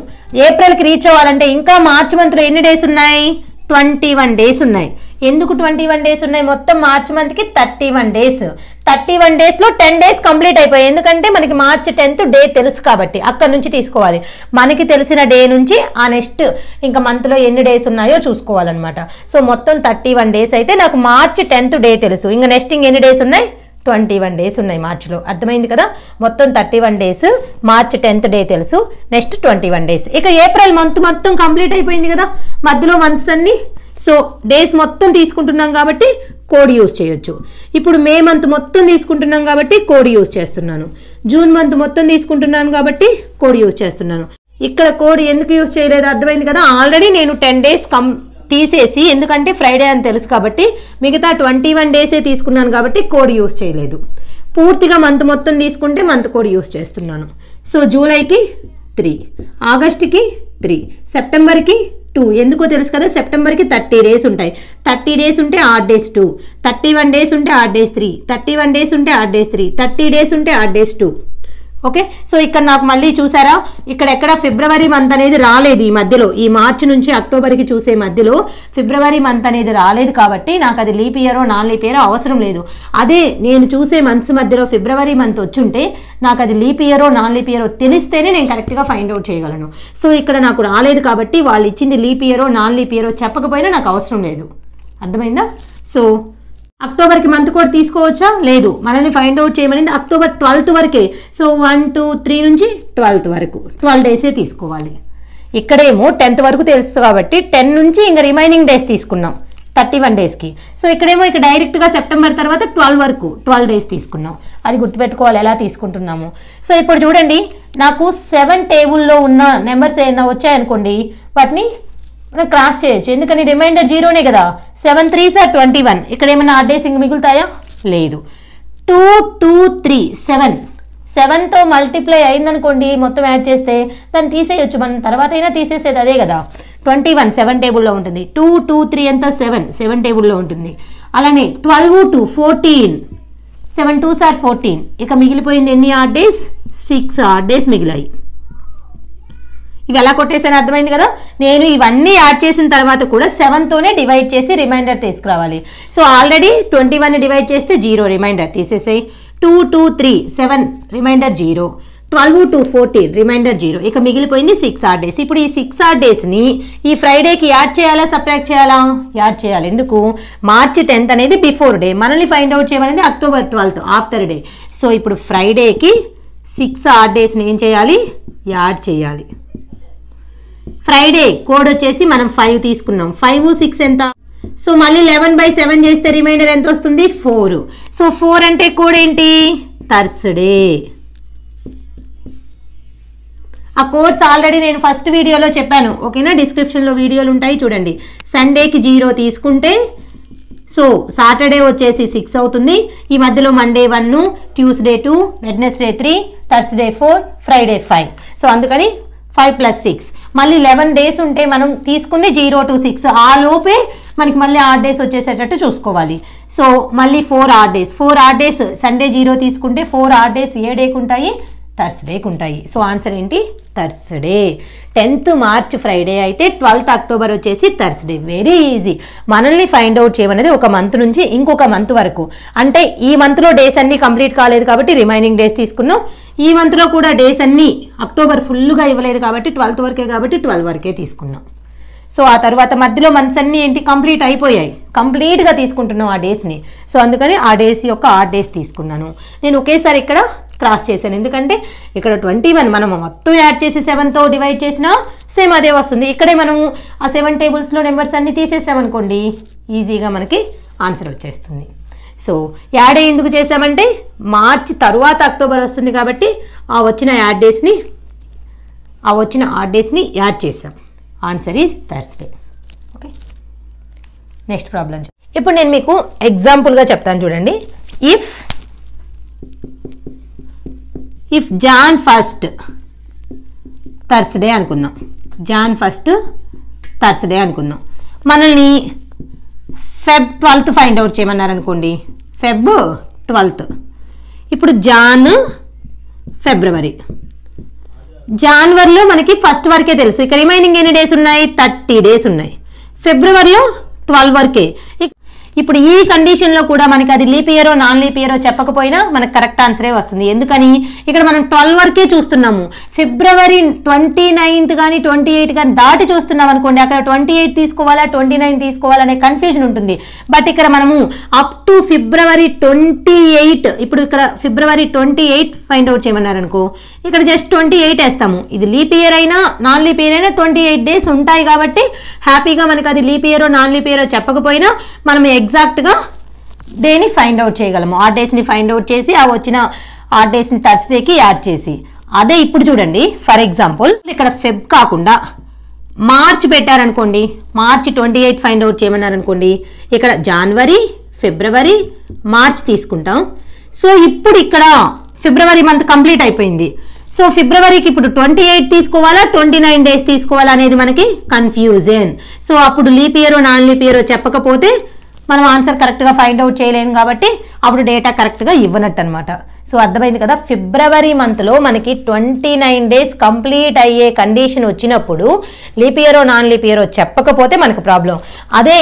ఏప్రిల్కి రీచ్ అవ్వాలంటే ఇంకా మార్చ్ మంత్లో ఎన్ని డేస్ ఉన్నాయి? 21 డేస్ ఉన్నాయి. ఎందుకు 21 డేస్ ఉన్నాయి? మొత్తం మార్చ్ మంత్కి 31 డేస్. 31 డేస్లో 10 డేస్ కంప్లీట్ అయిపోయాయి. ఎందుకంటే మనకి మార్చ్ 10th డే తెలుసు కాబట్టి అక్కడ నుంచి తీసుకోవాలి. మనకి తెలిసిన డే నుంచి ఆ నెక్స్ట్ ఇంకా మంత్లో ఎన్ని డేస్ ఉన్నాయో చూసుకోవాలన్నమాట. సో మొత్తం 31 డేస్ అయితే నాకు మార్చ్ 10th డే తెలుసు. ఇంకా నెక్స్ట్ ఇంకెన్ని డేస్ ఉన్నాయి? 21 డేస్ ఉన్నాయి మార్చిలో. అర్థమైంది కదా? మొత్తం 31 డేస్, మార్చ్ 10th డే తెలుసు, నెక్స్ట్ 21 డేస్. ఇక ఏప్రిల్ మంత్ మొత్తం కంప్లీట్ అయిపోయింది కదా, మధ్యలో మంత్స్ అన్ని. సో డేస్ మొత్తం తీసుకుంటున్నాం కాబట్టి కోడ్ యూజ్ చేయొచ్చు. ఇప్పుడు మే మంత్ మొత్తం తీసుకుంటున్నాం కాబట్టి కోడ్ యూజ్ చేస్తున్నాను. జూన్ మంత్ మొత్తం తీసుకుంటున్నాను కాబట్టి కోడ్ యూజ్ చేస్తున్నాను. ఇక్కడ కోడ్ ఎందుకు యూజ్ చేయలేదు అర్థమైంది కదా. ఆల్రెడీ నేను 10 డేస్ తీసేసి, ఎందుకంటే ఫ్రైడే అని తెలుసు కాబట్టి మిగతా 21 డేసే తీసుకున్నాను కాబట్టి కోడ్ యూజ్ చేయలేదు. పూర్తిగా మంత్ మొత్తం తీసుకుంటే మంత్ కోడ్ యూజ్ చేస్తున్నాను. సో జూలైకి 3, ఆగస్ట్కి 3, సెప్టెంబర్కి 2. ఎందుకో తెలుసు కదా, సెప్టెంబర్కి 30 డేస్ ఉంటాయి. 30 డేస్ ఉంటే ఆడ్ డేస్ 2, 31 డేస్ ఉంటే ఆడ్ డేస్ 3, 31 డేస్ ఉంటే ఆడ్ డేస్ 3, 30 డేస్ ఉంటే ఆడ్ డేస్ 2. ఓకే, సో ఇక్కడ నాకు మళ్ళీ చూసారా, ఇక్కడ ఎక్కడ ఫిబ్రవరి మంత్ అనేది రాలేదు ఈ మధ్యలో. ఈ మార్చి నుంచి అక్టోబర్కి చూసే మధ్యలో ఫిబ్రవరి మంత్ అనేది రాలేదు కాబట్టి నాకు అది లీప్ ఇయరో నాన్ లీప్ ఇయరో అవసరం లేదు. అదే నేను చూసే మంత్స్ మధ్యలో ఫిబ్రవరి మంత్ వచ్చుంటే నాకు అది లీప్ ఇయరో నాన్ లీప్ ఇయరో తెలిస్తేనే నేను కరెక్ట్గా ఫైండ్ అవుట్ చేయగలను. సో ఇక్కడ నాకు రాలేదు కాబట్టి వాళ్ళు ఇచ్చింది లీప్ ఇయరో నాన్ లీప్ ఇయరో చెప్పకపోయినా నాకు అవసరం లేదు. అర్థమైందా? సో అక్టోబర్కి మంత్ కోడ్ తీసుకోవచ్చా? లేదు. మనల్ని ఫైండ్ అవుట్ చేయమనింది అక్టోబర్ 12th వరకే. సో 1, 2, 3 నుంచి 12th వరకు 12 డేసే తీసుకోవాలి. ఇక్కడేమో 10th వరకు తెలుసు కాబట్టి 10 నుంచి ఇంకా రిమైనింగ్ డేస్ తీసుకున్నాం 31 డేస్కి. సో ఇక్కడేమో ఇక్కడ డైరెక్ట్గా సెప్టెంబర్ తర్వాత 12 వరకు 12 డేస్ తీసుకున్నాం. అది గుర్తుపెట్టుకోవాలి ఎలా తీసుకుంటున్నాము. సో ఇప్పుడు చూడండి, నాకు 7 టేబుల్లో ఉన్న నెంబర్స్ ఏమైనా వచ్చాయనుకోండి, వాటిని మనం క్రాస్ చేయొచ్చు. ఎందుకని రిమైండర్ 0నే కదా. 7 3s are 21. ఇక్కడ ఏమైనా ఆడ్ డేస్ ఇంక మిగులుతాయా? లేదు. 2, 2, 3, 7. 7తో మల్టిప్లై అయిందనుకోండి, మొత్తం యాడ్ చేస్తే దాన్ని తీసేయచ్చు. మనం తర్వాత అయినా తీసేసేది అదే కదా. 21 7 టేబుల్లో ఉంటుంది. 2, 2, 3 అంతా 7 టేబుల్లో ఉంటుంది. అలానే 12, 2, 14. 7 2s are 14. ఇక మిగిలిపోయింది ఎన్ని ఆడ్ డేస్? 6 ఆడ్ డేస్ మిగిలాయి. ఇవి ఎలా కొట్టేసాను అర్థమైంది కదా. నేను ఇవన్నీ యాడ్ చేసిన తర్వాత కూడా 7తోనే డివైడ్ చేసి రిమైండర్ తీసుకురావాలి. సో ఆల్రెడీ 21 డివైడ్ చేస్తే 0 రిమైండర్ తీసేసాయి. 2 2 3 7 reminder 0, 12 2 14 reminder 0. ఇక మిగిలిపోయింది 6 ఆడ్ డేస్. ఇప్పుడు ఈ 6 ఆడ్ డేస్ని ఈ ఫ్రైడేకి యాడ్ చేయాలా సబ్ట్రాక్ట్ చేయాలా? యాడ్ చేయాలి. ఎందుకు? మార్చి 10th అనేది బిఫోర్ డే, మనల్ని ఫైండ్ అవుట్ చేయమనేది October 12th after day. So ఇప్పుడు ఫ్రైడేకి 6 ఆడ్ డేస్ని ఏం చేయాలి? యాడ్ చేయాలి. ఫ్రైడే కోడ్ వచ్చేసి మనం 5 తీసుకున్నాం. 5 6 ఎంత? సో మళ్ళీ 11/7 చేస్తే రిమైండర్ ఎంత వస్తుంది? 4. సో 4 అంటే కోడ్ ఏంటి? థర్స్డే. ఆ కోడ్స్ ఆల్రెడీ నేను ఫస్ట్ వీడియోలో చెప్పాను, ఓకేనా? డిస్క్రిప్షన్లో వీడియోలు ఉంటాయి చూడండి. సండేకి 0 తీసుకుంటే సో సాటర్డే వచ్చేసి 6 అవుతుంది. ఈ మధ్యలో Monday 1, Tuesday 2, Wednesday 3, Thursday 4, Friday 5. So అందుకని 5 + 6 మళ్ళీ 11 డేస్ ఉంటే మనం తీసుకుంది 0 to 6. ఆ లోపే మనకి మళ్ళీ ఆడ్ డేస్ వచ్చేసేటట్టు చూసుకోవాలి. సో మళ్ళీ 4 odd days. 4 odd days Sunday 0 తీసుకుంటే 4 ఆడ్ డేస్ ఏ డేకి ఉంటాయి? థర్స్డేకి ఉంటాయి. సో ఆన్సర్ ఏంటి? థర్స్డే. 10th మార్చ్ ఫ్రైడే అయితే 12th అక్టోబర్ వచ్చేసి థర్స్డే. Very easy. మనల్ని ఫైండ్ అవుట్ చేయమనేది ఒక మంత్ నుంచి ఇంకొక మంత్ వరకు. అంటే ఈ మంత్లో డేస్ అన్నీ కంప్లీట్ కాలేదు కాబట్టి రిమైనింగ్ డేస్ తీసుకున్నాం. ఈ మంత్లో కూడా డేస్ అన్నీ అక్టోబర్ ఫుల్గా ఇవ్వలేదు కాబట్టి 12th వరకే కాబట్టి 12 వరకే తీసుకున్నాం. సో ఆ తర్వాత మధ్యలో మంత్స్ అన్నీ ఏంటి? కంప్లీట్ అయిపోయాయి. కంప్లీట్గా తీసుకుంటున్నాం ఆ డేస్ని. సో అందుకని ఆ డేస్ యొక్క ఆడ్ డేస్ తీసుకున్నాను. నేను ఒకేసారి ఇక్కడ క్రాస్ చేశాను, ఎందుకంటే ఇక్కడ 21 మనం మొత్తం యాడ్ చేసి 7తో డివైడ్ చేసినా సేమ్ అదే వస్తుంది. ఇక్కడే మనము ఆ 7 టేబుల్స్లో నెంబర్స్ అన్ని తీసేసామనుకోండి, ఈజీగా మనకి ఆన్సర్ వచ్చేస్తుంది. సో యాడ్ ఎందుకు చేసామంటే మార్చి తర్వాత అక్టోబర్ వస్తుంది కాబట్టి ఆ వచ్చిన ఆడ్ డేస్ని యాడ్ చేసాం. Answer is Thursday. Okay, next problem. ఇప్పుడు నేను మీకు ఎగ్జాంపుల్గా చెప్తాను చూడండి. ఇఫ్ జాన్ 1st థర్స్డే అనుకుందాం. జాన్ 1st థర్స్డే అనుకుందాం. మనల్ని ఫెబ్ 12th ఫైండ్ అవుట్ చేయమన్నారు అనుకోండి. Feb 12th. ఇప్పుడు జాన్ ఫిబ్రవరి. జనవరిలో మనకి 1st వరకే తెలుసు. ఇక రిమైనింగ్ ఎన్ని డేస్ ఉన్నాయి? 30 డేస్ ఉన్నాయి. ఫిబ్రవరిలో 12 వరకే. ఇప్పుడు ఈ కండిషన్లో కూడా మనకి అది లీప్ ఇయరో నాన్ లీప్ ఇయరో చెప్పకపోయినా మనకు కరెక్ట్ ఆన్సరే వస్తుంది. ఎందుకని? ఇక్కడ మనం 12 వరకే చూస్తున్నాము. ఫిబ్రవరి 29th కానీ 28 కానీ దాటి చూస్తున్నాం అనుకోండి, అక్కడ 28 తీసుకోవాలా 29 తీసుకోవాలా అనే కన్ఫ్యూజన్ ఉంటుంది. బట్ ఇక్కడ మనము అప్ టు ఫిబ్రవరి 28, ఇప్పుడు ఇక్కడ ఫిబ్రవరి 28 ఫైండ్ అవుట్ చేయమన్నారు అనుకో, ఇక్కడ జస్ట్ 28 వేస్తాము. ఇది లీప్ ఇయర్ అయినా నాన్ లీప్ ఇయర్ అయినా 28 డేస్ ఉంటాయి కాబట్టి హ్యాపీగా మనకి అది లీప్ ఇయరో నాన్ లీప్ ఇయరో చెప్పకపోయినా మనం ఎగ్జాక్ట్గా డేని ఫైండ్ అవుట్ చేయగలము. ఆ డేస్ని ఫైండ్ అవుట్ చేసి ఆ వచ్చిన ఆ డేస్ని థర్స్డేకి యాడ్ చేసి. అదే ఇప్పుడు చూడండి, ఫర్ ఎగ్జాంపుల్ ఇక్కడ ఫెబ్ కాకుండా మార్చ్ పెట్టారనుకోండి, మార్చి 28 ఫైండ్ అవుట్ చేయమన్నారనుకోండి, ఇక్కడ జనవరి ఫిబ్రవరి మార్చ్ తీసుకుంటాం. సో ఇప్పుడు ఇక్కడ ఫిబ్రవరి మంత్ కంప్లీట్ అయిపోయింది. సో ఫిబ్రవరికి ఇప్పుడు 28 తీసుకోవాలా 29 డేస్ తీసుకోవాలా అనేది మనకి కన్ఫ్యూజన్. సో అప్పుడు లీప్ ఇయరో నాన్ లీప్ ఇయరో చెప్పకపోతే మనం ఆన్సర్ కరెక్ట్గా ఫైండ్ అవుట్ చేయలేము కాబట్టి అప్పుడు డేటా కరెక్ట్గా ఇవ్వనట్టు అనమాట. సో అర్థమైంది కదా. ఫిబ్రవరి మంత్లో మనకి 29 డేస్ కంప్లీట్ అయ్యే కండిషన్ వచ్చినప్పుడు లీప్ ఇయరో నాన్ లీప్ ఇయరో చెప్పకపోతే మనకు ప్రాబ్లం. అదే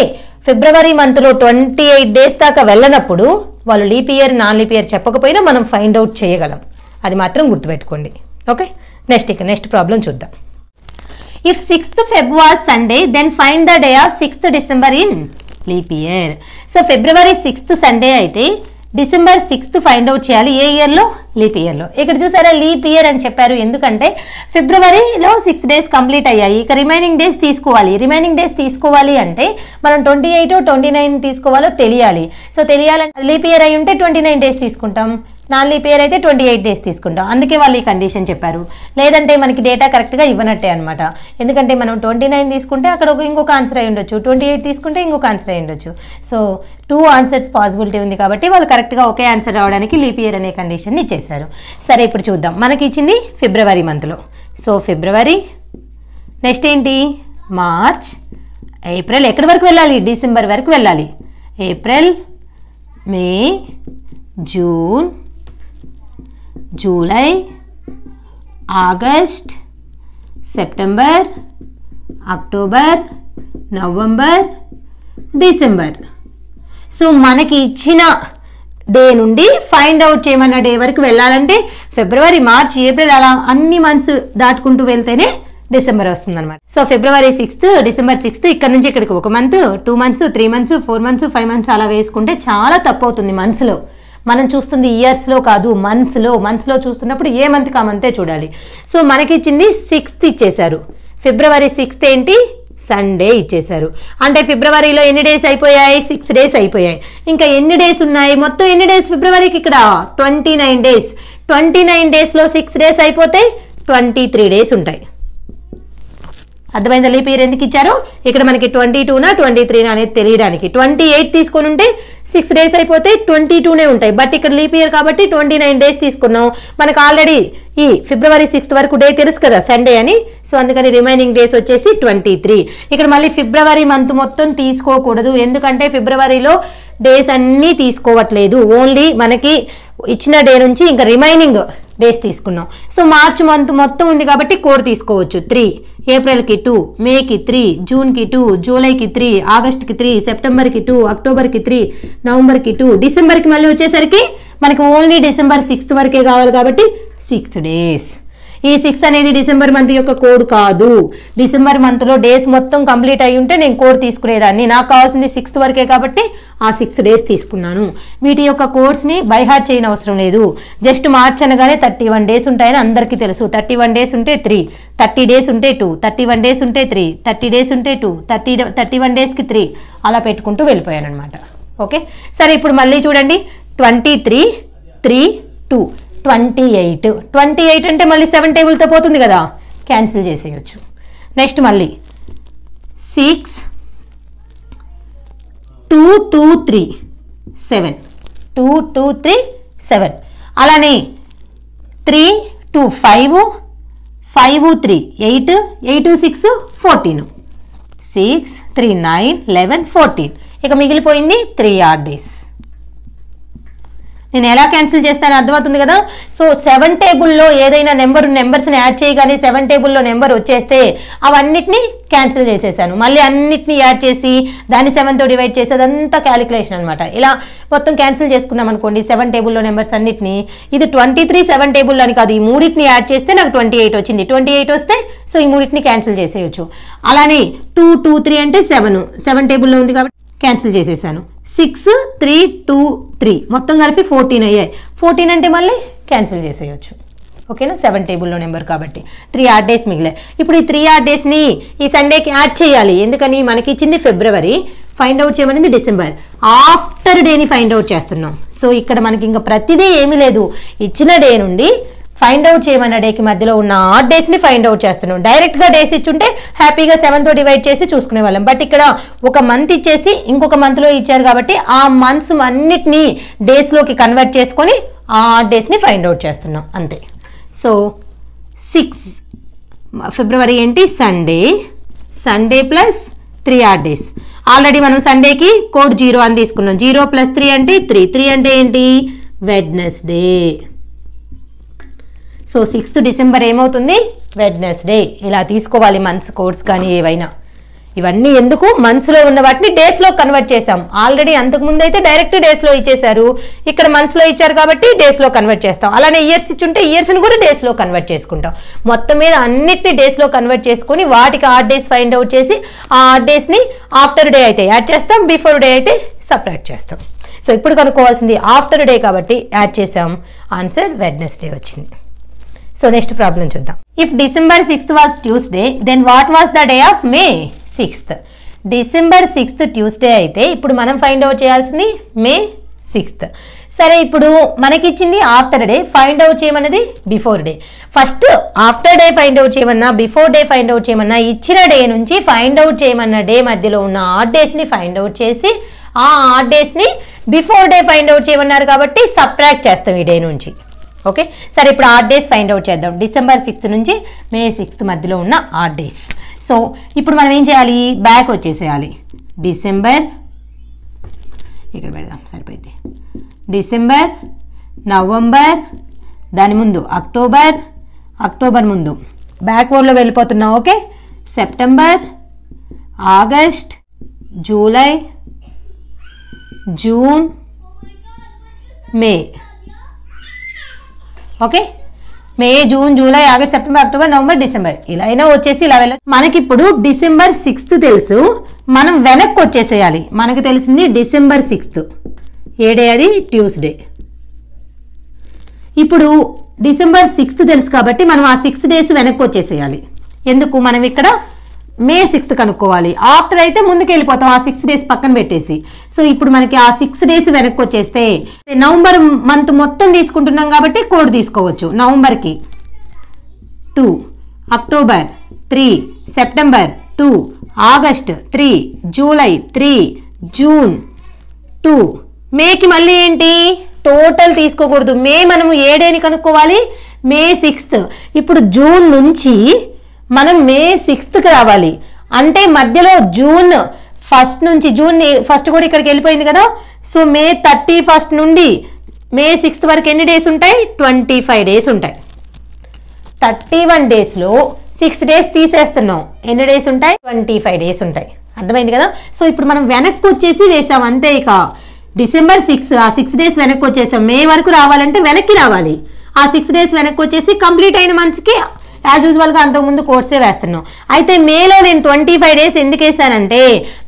ఫిబ్రవరి మంత్లో 28 డేస్ దాకా వెళ్ళనప్పుడు వాళ్ళు leap year non leap year చెప్పకపోయినా మనం ఫైండ్ అవుట్ చేయగలం. అది మాత్రం గుర్తుపెట్టుకోండి. ఓకే, నెక్స్ట్ ప్రాబ్లం చూద్దాం. If 6th Feb was Sunday, then find the day of 6th December in leap year. So February 6th Sunday అయితే డిసెంబర్ 6th ఫైండ్ అవుట్ చేయాలి. ఏ ఇయర్లో? లీప్ ఇయర్లో. ఇక్కడ చూసారా లీప్ ఇయర్ అని చెప్పారు, ఎందుకంటే ఫిబ్రవరిలో 6 డేస్ కంప్లీట్ అయ్యాయి. ఇక రిమైనింగ్ డేస్ తీసుకోవాలి అంటే మనం 28 29 తీసుకోవాలో తెలియాలి. సో తెలియాలంటే లీప్ ఇయర్ అయి ఉంటే 29 డేస్ తీసుకుంటాం, నాన్ లీప్ ఇయర్ అయితే 28 డేస్ తీసుకుంటాం. అందుకే వాళ్ళు ఈ కండిషన్ చెప్పారు. లేదంటే మనకి డేటా కరెక్ట్గా ఇవ్వనట్టే అనమాట. ఎందుకంటే మనం 29 తీసుకుంటే అక్కడ ఇంకొక ఆన్సర్ అయి ఉండొచ్చు, 28 తీసుకుంటే ఇంకొక ఆన్సర్ అయి ఉండొచ్చు. సో 2 ఆన్సర్స్ పాసిబిలిటీ ఉంది కాబట్టి వాళ్ళు కరెక్ట్గా ఒకే ఆన్సర్ రావడానికి లీప్ ఇయర్ అనే కండిషన్ ఇచ్చేసారు. సరే, ఇప్పుడు చూద్దాం. మనకి ఇచ్చింది ఫిబ్రవరి మంత్లో. సో ఫిబ్రవరి, నెక్స్ట్ ఏంటి? March, April. ఎక్కడి వరకు వెళ్ళాలి? డిసెంబర్ వరకు వెళ్ళాలి. April, May, June, July, August, September, October, November, December. So మనకి ఇచ్చిన డే నుండి ఫైండ్ అవుట్ చేయమన్న డే వరకు వెళ్ళాలంటే ఫిబ్రవరి, మార్చ్, ఏప్రిల్ అలా అన్ని మంత్స్ దాటుకుంటూ వెళ్తేనే డిసెంబర్ వస్తుంది అనమాట. So February 6th, December 6th, ఇక్కడ నుంచి ఇక్కడికి 1 month, 2 months, 3 months, 4 months, 5 months అలా వేసుకుంటే చాలా తప్పు అవుతుంది. మంత్స్లో మనం చూస్తుంది ఇయర్స్లో కాదు, మంత్స్లో చూస్తున్నప్పుడు ఏ మంత్కి ఆ మంతే చూడాలి. సో మనకి ఇచ్చింది 6th ఇచ్చేశారు. ఫిబ్రవరి 6th ఏంటి? సండే ఇచ్చేశారు. అంటే ఫిబ్రవరిలో ఎన్ని డేస్ అయిపోయాయి? 6 days అయిపోయాయి. ఇంకా ఎన్ని డేస్ ఉన్నాయి? మొత్తం ఎన్ని డేస్ ఫిబ్రవరికి? ఇక్కడ 29 days. 29 daysలో 6 days అయిపోతే 23 days ఉంటాయి. అర్థమైందా లీప్ ఇయర్ ఎందుకు ఇచ్చారు? ఇక్కడ మనకి 22నా 23నా అనేది తెలియడానికి. 28 తీసుకొని ఉంటే 6 days అయిపోతే 22నే ఉంటాయి. బట్ ఇక్కడ లీప్ ఇయర్ కాబట్టి 29 days తీసుకున్నాం. మనకు ఆల్రెడీ ఈ ఫిబ్రవరి 6th వరకు డే తెలుసు కదా, సండే అని. సో అందుకని రిమైనింగ్ డేస్ వచ్చేసి 23. ఇక్కడ మళ్ళీ ఫిబ్రవరి మంత్ మొత్తం తీసుకోకూడదు, ఎందుకంటే ఫిబ్రవరిలో డేస్ అన్నీ తీసుకోవట్లేదు. ఓన్లీ మనకి ఇచ్చిన డే నుంచి ఇంకా రిమైనింగ్ డేస్ తీసుకున్నాం. సో మార్చ్ మంత్ మొత్తం ఉంది కాబట్టి కోడ్ తీసుకోవచ్చు. 3, ఏప్రిల్కి 2, మేకి 3, జూన్కి 2, జూలైకి 3, ఆగస్ట్కి 3, సెప్టెంబర్కి 2, అక్టోబర్కి 3, నవంబర్కి 2, డిసెంబర్కి మళ్ళీ వచ్చేసరికి మనకి ఓన్లీ డిసెంబర్ 6th వరకే కావాలి కాబట్టి 6 days. ఈ 6 అనేది డిసెంబర్ మంత్ యొక్క కోడ్ కాదు. డిసెంబర్ మంత్లో డేస్ మొత్తం కంప్లీట్ అయి ఉంటే నేను కోడ్ తీసుకునేదాన్ని. నాకు కావాల్సింది 6th వరకే కాబట్టి ఆ 6 days తీసుకున్నాను. వీటి యొక్క కోడ్స్ని బైహార్ట్ చేయని అవసరం లేదు. జస్ట్ మార్చ్ అనగానే 31 days ఉంటాయని అందరికీ తెలుసు. 31 days ఉంటే 3, 30 days ఉంటే 2, 31 days ఉంటే 3, 30 days ఉంటే 2, 31 daysకి 3 అలా పెట్టుకుంటూ వెళ్ళిపోయాను అనమాట. ఓకే, సరే ఇప్పుడు మళ్ళీ చూడండి. 23, 3, 2, 28. 28 అంటే మళ్ళీ 7 టేబుల్తో పోతుంది కదా, క్యాన్సిల్ చేసేయచ్చు. నెక్స్ట్ మళ్ళీ 6, 2, 2, 3, 7, 2, 2, 3, 7. అలానే 3, 2, 5, 5, 3, 8, 8, 6, 14, 6, 3, 9, 11, 14. ఇక మిగిలిపోయింది 3 odd days. నేను ఎలా క్యాన్సిల్ చేస్తానో అర్థమవుతుంది కదా. సో 7 టేబుల్లో ఏదైనా నెంబర్స్ని యాడ్ చేయగానే 7 టేబుల్లో నెంబర్ వచ్చేస్తే అవన్నిటిని క్యాన్సిల్ చేసేసాను. మళ్ళీ అన్నిటిని యాడ్ చేసి దాన్ని 7తో డివైడ్ చేసి అదంతా క్యాలిక్యులేషన్ అనమాట. ఇలా మొత్తం క్యాన్సిల్ చేసుకున్నాం అనుకోండి 7 టేబుల్లో నెంబర్స్ అన్నిటిని. ఇది 23 7 టేబుల్ అని కాదు, ఈ మూడింటిని యాడ్ చేస్తే నాకు 28 వచ్చింది. 28 వస్తే సో ఈ మూడింటిని క్యాన్సిల్ చేసేయచ్చు. అలానే 2, 2, 3 అంటే 7 టేబుల్లో ఉంది కాబట్టి క్యాన్సిల్ చేసేసాను. 6, 3, 2, 3 మొత్తం కలిపి 14 అయ్యాయి. 14 అంటే మళ్ళీ క్యాన్సిల్ చేసేయచ్చు. ఓకేనా, 7 టేబుల్లో నెంబర్ కాబట్టి 3 odd days మిగిలాయి. ఇప్పుడు ఈ 3 odd daysని ఈ సండేకి యాడ్ చేయాలి. ఎందుకని మనకి ఇచ్చింది ఫిబ్రవరి, ఫైండ్ అవుట్ చేయమనేది డిసెంబర్. ఆఫ్టర్ డేని ఫైండ్ అవుట్ చేస్తున్నాం. సో ఇక్కడ మనకి ఇంకా ప్రతిదీ ఏమీ లేదు. ఇచ్చిన డే నుండి ఫైండ్ అవుట్ చేయమన్న డేకి మధ్యలో ఉన్న ఆడ్ డేస్ని ఫైండ్ అవుట్ చేస్తున్నాం. డైరెక్ట్గా డేస్ ఇచ్చుంటే హ్యాపీగా 7తో డివైడ్ చేసి చూసుకునే వాళ్ళం. బట్ ఇక్కడ ఒక మంత్ ఇచ్చేసి ఇంకొక మంత్లో ఇచ్చారు కాబట్టి ఆ మంత్స్ అన్నిటినీ డేస్లోకి కన్వర్ట్ చేసుకొని ఆ ఆడ్ డేస్ని ఫైండ్ అవుట్ చేస్తున్నాం అంతే. సో 6 ఫిబ్రవరి ఏంటి? Sunday plus 3 odd days. Already మనం సండేకి కోడ్ 0 అని తీసుకున్నాం. 0 + 3 అంటే 3. 3 అంటే ఏంటి? వెడ్నెస్డే. సో 6th డిసెంబర్ ఏమవుతుంది? వెడ్నెస్డే. ఇలా తీసుకోవాలి మంత్స్ కోడ్స్ కానీ ఏవైనా. ఇవన్నీ ఎందుకు? మంత్స్లో ఉన్న వాటిని డేస్లో కన్వర్ట్ చేసాం. ఆల్రెడీ అంతకుముందు అయితే డైరెక్ట్ డేస్లో ఇచ్చేశారు, ఇక్కడ మంత్స్లో ఇచ్చారు కాబట్టి డేస్లో కన్వర్ట్ చేస్తాం. అలానే ఇయర్స్ ఇచ్చుంటే ఇయర్స్ని కూడా డేస్లో కన్వర్ట్ చేసుకుంటాం. మొత్తం మీద అన్నిటిని డేస్లో కన్వర్ట్ చేసుకొని వాటికి ఆడ్ డేస్ ఫైండ్ అవుట్ చేసి ఆ ఆడ్ డేస్ని ఆఫ్టర్ డే అయితే యాడ్ చేస్తాం, బిఫోర్ డే అయితే సబ్ట్రాక్ట్ చేస్తాం. సో ఇప్పుడు కనుక్కోవాల్సింది ఆఫ్టర్ డే కాబట్టి యాడ్ చేసాం, ఆన్సర్ వెడ్నెస్డే వచ్చింది. సో నెక్స్ట్ ప్రాబ్లం చూద్దాం. If December 6th was Tuesday, then what was the day of May 6th? December 6th Tuesday అయితే ఇప్పుడు మనం ఫైండ్ అవుట్ చేయాల్సింది మే 6th. సరే, ఇప్పుడు మనకి ఇచ్చింది ఆఫ్టర్ డే, ఫైండ్ అవుట్ చేయమన్నది before day. First after day find out చేయమన్నా బిఫోర్ డే ఫైండ్ అవుట్ చేయమన్నా ఇచ్చిన డే నుంచి ఫైండ్ అవుట్ చేయమన్న డే మధ్యలో ఉన్న ఆడ్ డేస్ని ఫైండ్ అవుట్ చేసి ఆ ఆడ్ డేస్ని బిఫోర్ డే ఫైండ్ అవుట్ చేయమన్నారు కాబట్టి సబ్ట్రాక్ట్ చేస్తాం ఈ డే నుంచి. ఓకే, సరే ఇప్పుడు ఆడ్ డేస్ ఫైండ్ అవుట్ చేద్దాం. డిసెంబర్ 6th నుంచి మే 6th మధ్యలో ఉన్న ఆడ్ డేస్. సో ఇప్పుడు మనం ఏం చేయాలి? బ్యాక్ వచ్చేసేయాలి. డిసెంబర్ ఇక్కడ పెడదాం సరిపోయింది. డిసెంబర్, నవంబర్, దాని ముందు అక్టోబర్, అక్టోబర్ ముందు బ్యాక్వర్డ్లో వెళ్ళిపోతున్నాం. Okay, September, August, July, June, May. Okay, May, June, July, August, September, October, November, December ఇలా అయినా వచ్చేసి ఇలా వెళ్ళ. మనకి ఇప్పుడు డిసెంబర్ 6th తెలుసు, మనం వెనక్కి వచ్చేసేయాలి. మనకు తెలిసింది డిసెంబర్ 6th ఏ డే, అది ట్యూస్డే. ఇప్పుడు డిసెంబర్ 6th తెలుసు కాబట్టి మనం ఆ 6 days వెనక్కి వచ్చేసేయాలి. ఎందుకు, మనం ఇక్కడ మే 6th కనుక్కోవాలి. ఆఫ్టర్ అయితే ముందుకు వెళ్ళిపోతాం ఆ 6 days పక్కన పెట్టేసి. సో ఇప్పుడు మనకి ఆ 6 days వెనక్కి వచ్చేస్తే నవంబర్ మంత్ మొత్తం తీసుకుంటున్నాం కాబట్టి కోడ్ తీసుకోవచ్చు. నవంబర్కి 2, October 3, September 2, August 3, July 3, June 2. మేకి మళ్ళీ ఏంటి, టోటల్ తీసుకోకూడదు. మే మనము ఏ డేని కనుక్కోవాలి, మే 6th. ఇప్పుడు జూన్ నుంచి మనం మే 6th రావాలి. అంటే మధ్యలో జూన్ 1st నుంచి, జూన్ 1st కూడా ఇక్కడికి వెళ్ళిపోయింది కదా. సో మే 31st నుండి మే 6th వరకు ఎన్ని డేస్ ఉంటాయి, 25 days ఉంటాయి. 31 daysలో 6 days తీసేస్తున్నాం, ఎన్ని డేస్ ఉంటాయి, 25 days ఉంటాయి. అర్థమైంది కదా. సో ఇప్పుడు మనం వెనక్కి వచ్చేసి వేసాం అంతే. ఇక డిసెంబర్ 6 ఆ 6 days వెనక్కి వచ్చేసాం. మే వరకు రావాలంటే వెనక్కి రావాలి. ఆ 6 days వెనక్కి వచ్చేసి కంప్లీట్ అయిన మంత్స్కి యాజ్ యూజువల్గా అంతకుముందు కోర్సే వేస్తున్నాం. అయితే మేలో నేను 25 days ఎందుకు వేసానంటే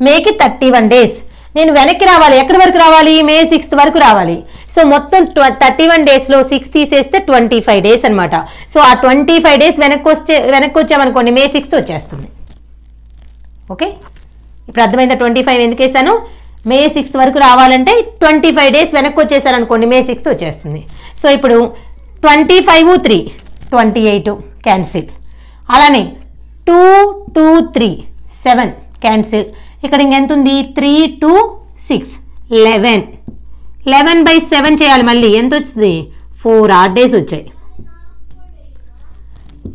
మేకి 31 days నేను వెనక్కి రావాలి. ఎక్కడి వరకు రావాలి, మే 6th వరకు రావాలి. సో మొత్తం 31 daysలో 6 తీసేస్తే 25 days అనమాట. సో ఆ 25 days వెనక్కి వచ్చామనుకోండి మే 6th వచ్చేస్తుంది. ఓకే, ఇప్పుడు అర్థమైందా 25 ఎందుకు వేసాను, మే 6th వరకు రావాలంటే 25 days వెనక్కి వచ్చేసారు అనుకోండి మే 6th వచ్చేస్తుంది. సో ఇప్పుడు 25, 3, 28 క్యాన్సిల్. అలానే 2, 2, 3, 7 క్యాన్సిల్. ఇక్కడ ఇంకెంత ఉంది, 3, 2, 6, 11. 11/7 చేయాలి. మళ్ళీ ఎంత వచ్చింది, 4 odd days వచ్చాయి.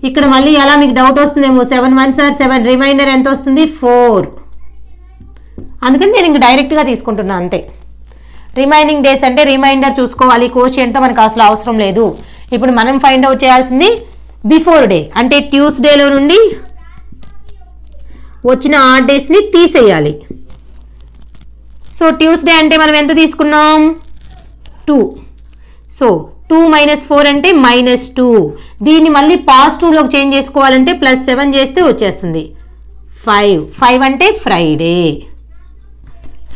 ఇక్కడ మళ్ళీ ఎలా మీకు డౌట్ వస్తుందేమో, 7 1s are 7, రిమైండర్ ఎంత వస్తుంది, 4. అందుకని నేను ఇంక డైరెక్ట్గా తీసుకుంటున్నాను అంతే. రిమైనింగ్ డేస్ అంటే రిమైండర్ చూసుకోవాలి, కోషియంట్తో మనకు అసలు అవసరం లేదు. ఇప్పుడు మనం ఫైండ్ అవుట్ చేయాల్సింది బిఫోర్ డే, అంటే ట్యూస్డేలో నుండి వచ్చిన 8 daysని తీసేయాలి. సో ట్యూస్డే అంటే మనం ఎంత తీసుకున్నాం, 2. సో 2 - 4 అంటే -2. దీన్ని మళ్ళీ పాజిటివ్లోకి చేంజ్ చేసుకోవాలంటే +7 చేస్తే వచ్చేస్తుంది 5. 5 అంటే ఫ్రైడే.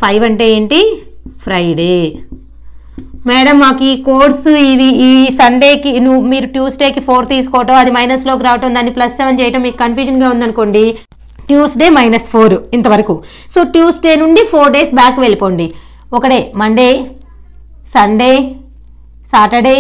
5 అంటే ఏంటి, ఫ్రైడే. మేడం మాకు ఈ కోర్స్ ఇవి ఈ సండేకి మీరు ట్యూస్డేకి 4 తీసుకోవటం, అది మైనస్లోకి రావటం, దాన్ని +7 చేయటం మీకు కన్ఫ్యూజన్గా ఉందనుకోండి, ట్యూస్డే -4 ఇంతవరకు. సో ట్యూస్డే నుండి 4 days బ్యాక్ వెళ్ళిపోండి. ఒకడే మండే, సండే, సాటర్డే,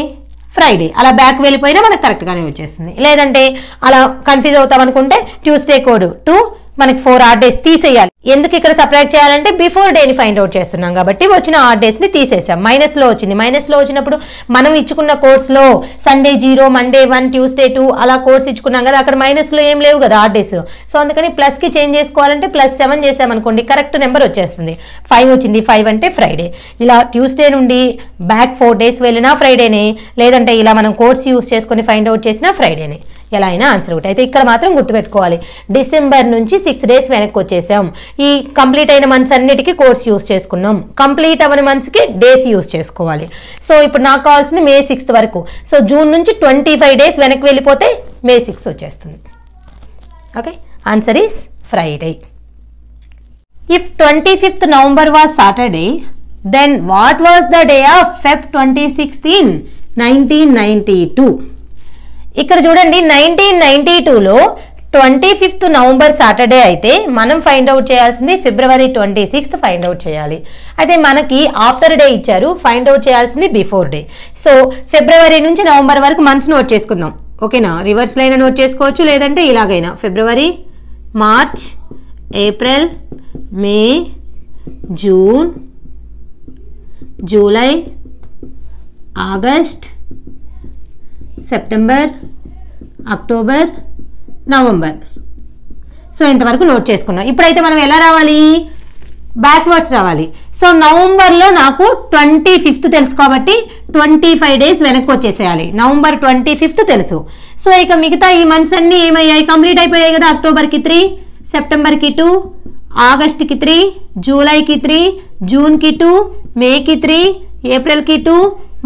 ఫ్రైడే అలా బ్యాక్ వెళ్ళిపోయినా మనకు కరెక్ట్గానే వచ్చేస్తుంది. లేదంటే అలా కన్ఫ్యూజ్ అవుతాం అనుకుంటే ట్యూస్డే కోడ్ 2, మనకి 4 odd days తీసేయాలి. ఎందుకు ఇక్కడ సపరేట్ చేయాలంటే బిఫోర్ డేని ఫైండ్ అవుట్ చేస్తున్నాం కాబట్టి వచ్చిన 8 daysని తీసేసాం. మైనస్లో వచ్చింది. మైనస్లో వచ్చినప్పుడు మనం ఇచ్చుకున్న కోర్స్లో సండే 0, మండే 1, ట్యూస్డే 2 అలా కోర్స్ ఇచ్చుకున్నాం కదా, అక్కడ మైనస్లో ఏం లేవు కదా 8 days. సో అందుకని ప్లస్కి చేంజ్ చేసుకోవాలంటే +7 చేసామనుకోండి కరెక్ట్ నెంబర్ వచ్చేస్తుంది. 5 వచ్చింది. 5 అంటే ఫ్రైడే. ఇలా ట్యూస్డే నుండి బ్యాక్ 4 days వెళ్ళినా ఫ్రైడేనే, లేదంటే ఇలా మనం కోర్స్ యూస్ చేసుకొని ఫైండ్ అవుట్ చేసినా ఫ్రైడేనే. ఎలా అయినా ఆన్సర్ ఒకటి. అయితే ఇక్కడ మాత్రం గుర్తుపెట్టుకోవాలి, డిసెంబర్ నుంచి 6 days వెనక్కి వచ్చేసాం. ఈ కంప్లీట్ అయిన మంత్స్ అన్నిటికీ కోర్స్ యూస్ చేసుకున్నాం, కంప్లీట్ అవ్వని మంత్స్కి డేస్ యూస్ చేసుకోవాలి. సో ఇప్పుడు నాకు కావాల్సింది మే 6th వరకు. సో జూన్ నుంచి 25 days వెనక్కి వెళ్ళిపోతే మే 6 వచ్చేస్తుంది. Okay, answer is Friday. If 25th November was Saturday, then what was the day of Feb 26th in 1992? ఇక్కడ చూడండి 1992లో 25th November సాటర్డే అయితే మనం ఫైండ్ అవుట్ చేయాల్సింది February 26th ఫైండ్ అవుట్ చేయాలి. అయితే మనకి ఆఫ్టర్ డే ఇచ్చారు, ఫైండ్ అవుట్ చేయాల్సింది బిఫోర్ డే. సో ఫిబ్రవరి నుంచి నవంబర్ వరకు మంత్స్ నోట్ చేసుకుందాం. ఓకేనా, రివర్స్లో అయినా నోట్ చేసుకోవచ్చు, లేదంటే ఇలాగైనా ఫిబ్రవరి, March, April, May, June, July, August, September, October, November. So ఇంతవరకు నోట్ చేసుకున్నాం. ఇప్పుడైతే మనం ఎలా రావాలి, బ్యాక్వర్డ్స్ రావాలి. సో నవంబర్లో నాకు 25th తెలుసు కాబట్టి 25 days వెనక్కి వచ్చేసేయాలి. నవంబర్ 25th తెలుసు. సో ఇక మిగతా ఈ మంత్స్ అన్నీ ఏమయ్యాయి, కంప్లీట్ అయిపోయాయి కదా. అక్టోబర్కి 3, సెప్టెంబర్కి 2, ఆగస్ట్కి 3, జూలైకి 3, జూన్కి 2, మేకి 3, ఏప్రిల్కి 2,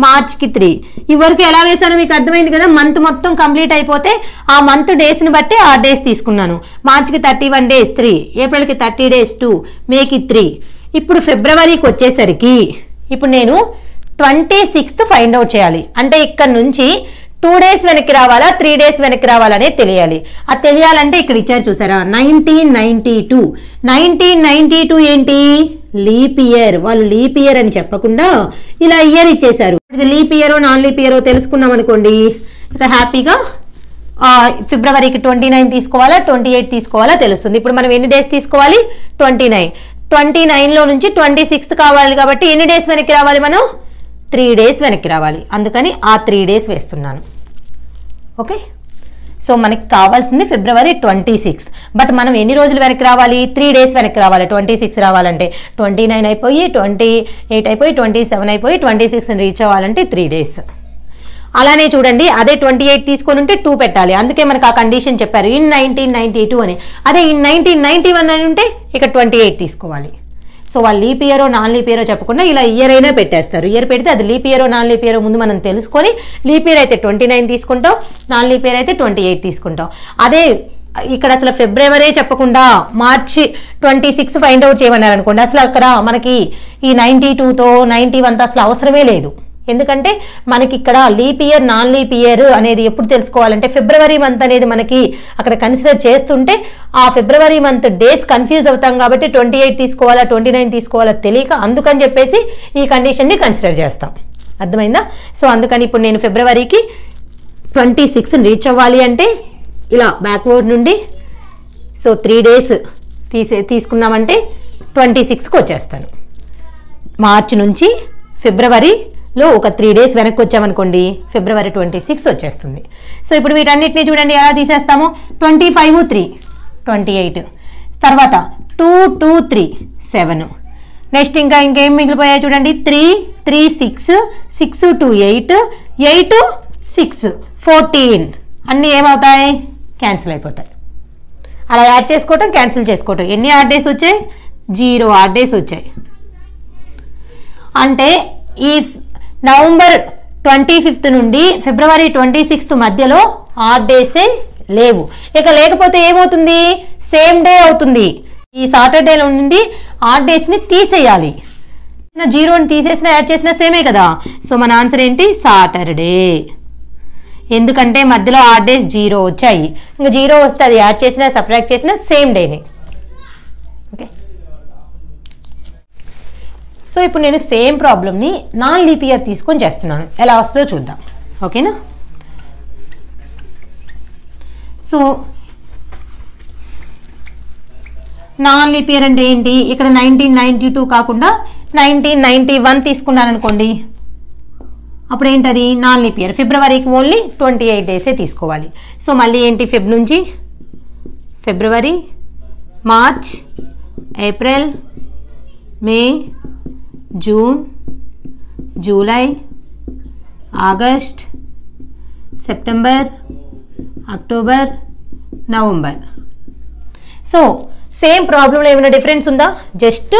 మార్చ్కి 3. ఈ వరకు ఎలా వేసానో మీకు అర్థమైంది కదా. మంత్ మొత్తం కంప్లీట్ అయిపోతే ఆ మంత్ డేస్ని బట్టి ఆ డేస్ తీసుకున్నాను. మార్చ్కి 31 days 3, ఏప్రిల్కి 30 days 2, మేకి 3. ఇప్పుడు ఫిబ్రవరికి వచ్చేసరికి ఇప్పుడు నేను 26th ఫైండ్ అవుట్ చేయాలి. అంటే ఇక్కడ నుంచి 2 days వెనక్కి రావాలా 3 days వెనక్కి రావాలనేది తెలియాలి. అది తెలియాలంటే ఇక్కడ ఇచ్చారు చూసారా 1992. 1992 ఏంటి, లీప్ ఇయర్. వాళ్ళు లీప్ ఇయర్ అని చెప్పకుండా ఇలా ఇయర్ ఇచ్చేశారు. ఇది లీప్ ఇయరో నాన్ లీప్ ఇయరో తెలుసుకున్నాం అనుకోండి, ఇక హ్యాపీగా ఫిబ్రవరికి 29 తీసుకోవాలా 28 తీసుకోవాలా తెలుస్తుంది. ఇప్పుడు మనం ఎన్ని డేస్ తీసుకోవాలి, 29లో నుంచి 26th కావాలి కాబట్టి ఎన్ని డేస్ వెనక్కి రావాలి, మనం 3 days వెనక్కి రావాలి. అందుకని ఆ 3 days వేస్తున్నాను. ఓకే, సో మనకి కావాల్సింది ఫిబ్రవరి 26. బట్ మనం ఎన్ని రోజులు వెనక్కి రావాలి, 3 days వెనక్కి రావాలి. 26 రావాలంటే 29 అయిపోయి 28 అయిపోయి 27 అయిపోయి 26 రీచ్ అవ్వాలంటే 3 days. అలానే చూడండి, అదే 28 తీసుకొని ఉంటే 2 పెట్టాలి. అందుకే మనకు ఆ కండిషన్ చెప్పారు ఇన్ 1992 అని. అదే ఇన్ 1991 అని ఉంటే ఇక 28 తీసుకోవాలి. సో వాళ్ళు లీప్ ఇయరో నాన్ లీప్ ఇయరో చెప్పకుండా ఇలా ఇయర్ అయినా పెట్టేస్తారు. ఇయర్ పెడితే అది లీప్ ఇయరో నాన్ లీప్ ఇయరో ముందు మనం తెలుసుకొని లీప్ ఇయర్ అయితే 29 తీసుకుంటాం, నాన్ లీప్ ఇయర్ అయితే 28 తీసుకుంటాం. అదే ఇక్కడ అసలు ఫిబ్రవరి చెప్పకుండా మార్చి 26 ఫైండ్ అవుట్ చేయమన్నారు అనుకోండి, అసలు అక్కడ మనకి ఈ 92తో 91తో అసలు అవసరమే లేదు. ఎందుకంటే మనకి ఇక్కడ leap year non leap year అనేది ఎప్పుడు తెలుసుకోవాలంటే ఫిబ్రవరి మంత్ అనేది మనకి అక్కడ కన్సిడర్ చేస్తుంటే ఆ ఫిబ్రవరి మంత్ డేస్ కన్ఫ్యూజ్ అవుతాం కాబట్టి 28 తీసుకోవాలా 29 తీసుకోవాలా తెలియక అందుకని చెప్పేసి ఈ కండిషన్ని కన్సిడర్ చేస్తాం. అర్థమైందా? సో అందుకని ఇప్పుడు నేను ఫిబ్రవరికి 26 రీచ్ అవ్వాలి అంటే ఇలా బ్యాక్వర్డ్ నుండి సో 3 days తీసుకున్నామంటే 26కి వచ్చేస్తాను. మార్చి నుంచి ఫిబ్రవరిలో ఒక 3 days వెనక్కి వచ్చామనుకోండి ఫిబ్రవరి 26 వచ్చేస్తుంది. సో ఇప్పుడు వీటన్నిటిని చూడండి ఎలా తీసేస్తాము. 25 3 28, తర్వాత 2 2 3 7, నెక్స్ట్ ఇంకేం మిగిలిపోయాయి చూడండి 3 3 6 6 2 8 8 6 14 అన్నీ ఏమవుతాయి, క్యాన్సిల్ అయిపోతాయి. అలా యాడ్ చేసుకోవటం క్యాన్సిల్ చేసుకోవటం. ఎన్ని ఆడ్ డేస్ వచ్చాయి, 0 ఆడ్ డేస్ వచ్చాయి. అంటే ఈ నవంబర్ 25th నుండి ఫిబ్రవరి 26th మధ్యలో ఆడ్ డేసే లేవు. ఇక లేకపోతే ఏమవుతుంది, సేమ్ డే అవుతుంది. ఈ సాటర్డేలో నుండి ఆడ్ డేస్ని తీసేయాలి. 0ని తీసేసినా యాడ్ చేసినా సేమే కదా. సో మన ఆన్సర్ ఏంటి, సాటర్డే. ఎందుకంటే మధ్యలో ఆడ్ డేస్ 0 వచ్చాయి. ఇంకా 0 వస్తే అది యాడ్ చేసినా సబ్ట్రాక్ట్ చేసినా సేమ్ డేనే. ఓకే, సో ఇప్పుడు నేను సేమ్ ప్రాబ్లమ్ని నాన్ లీప్ ఇయర్ తీసుకొని చేస్తున్నాను. ఎలా వస్తుందో చూద్దాం. ఓకేనా? సో నాన్ లీప్ ఇయర్ అంటే ఏంటి, ఇక్కడ 1992 కాకుండా 1991 తీసుకున్నాను అనుకోండి, అప్పుడు ఏంటది నాన్ లీప్ ఇయర్. ఫిబ్రవరికి ఓన్లీ 28 డేసే తీసుకోవాలి. సో మళ్ళీ ఏంటి, ఫెబ్ నుంచి ఫిబ్రవరి, March, April, May, June, July, August, September, October, November. So same ప్రాబ్లంలో ఏమైనా డిఫరెన్స్ ఉందా, జస్ట్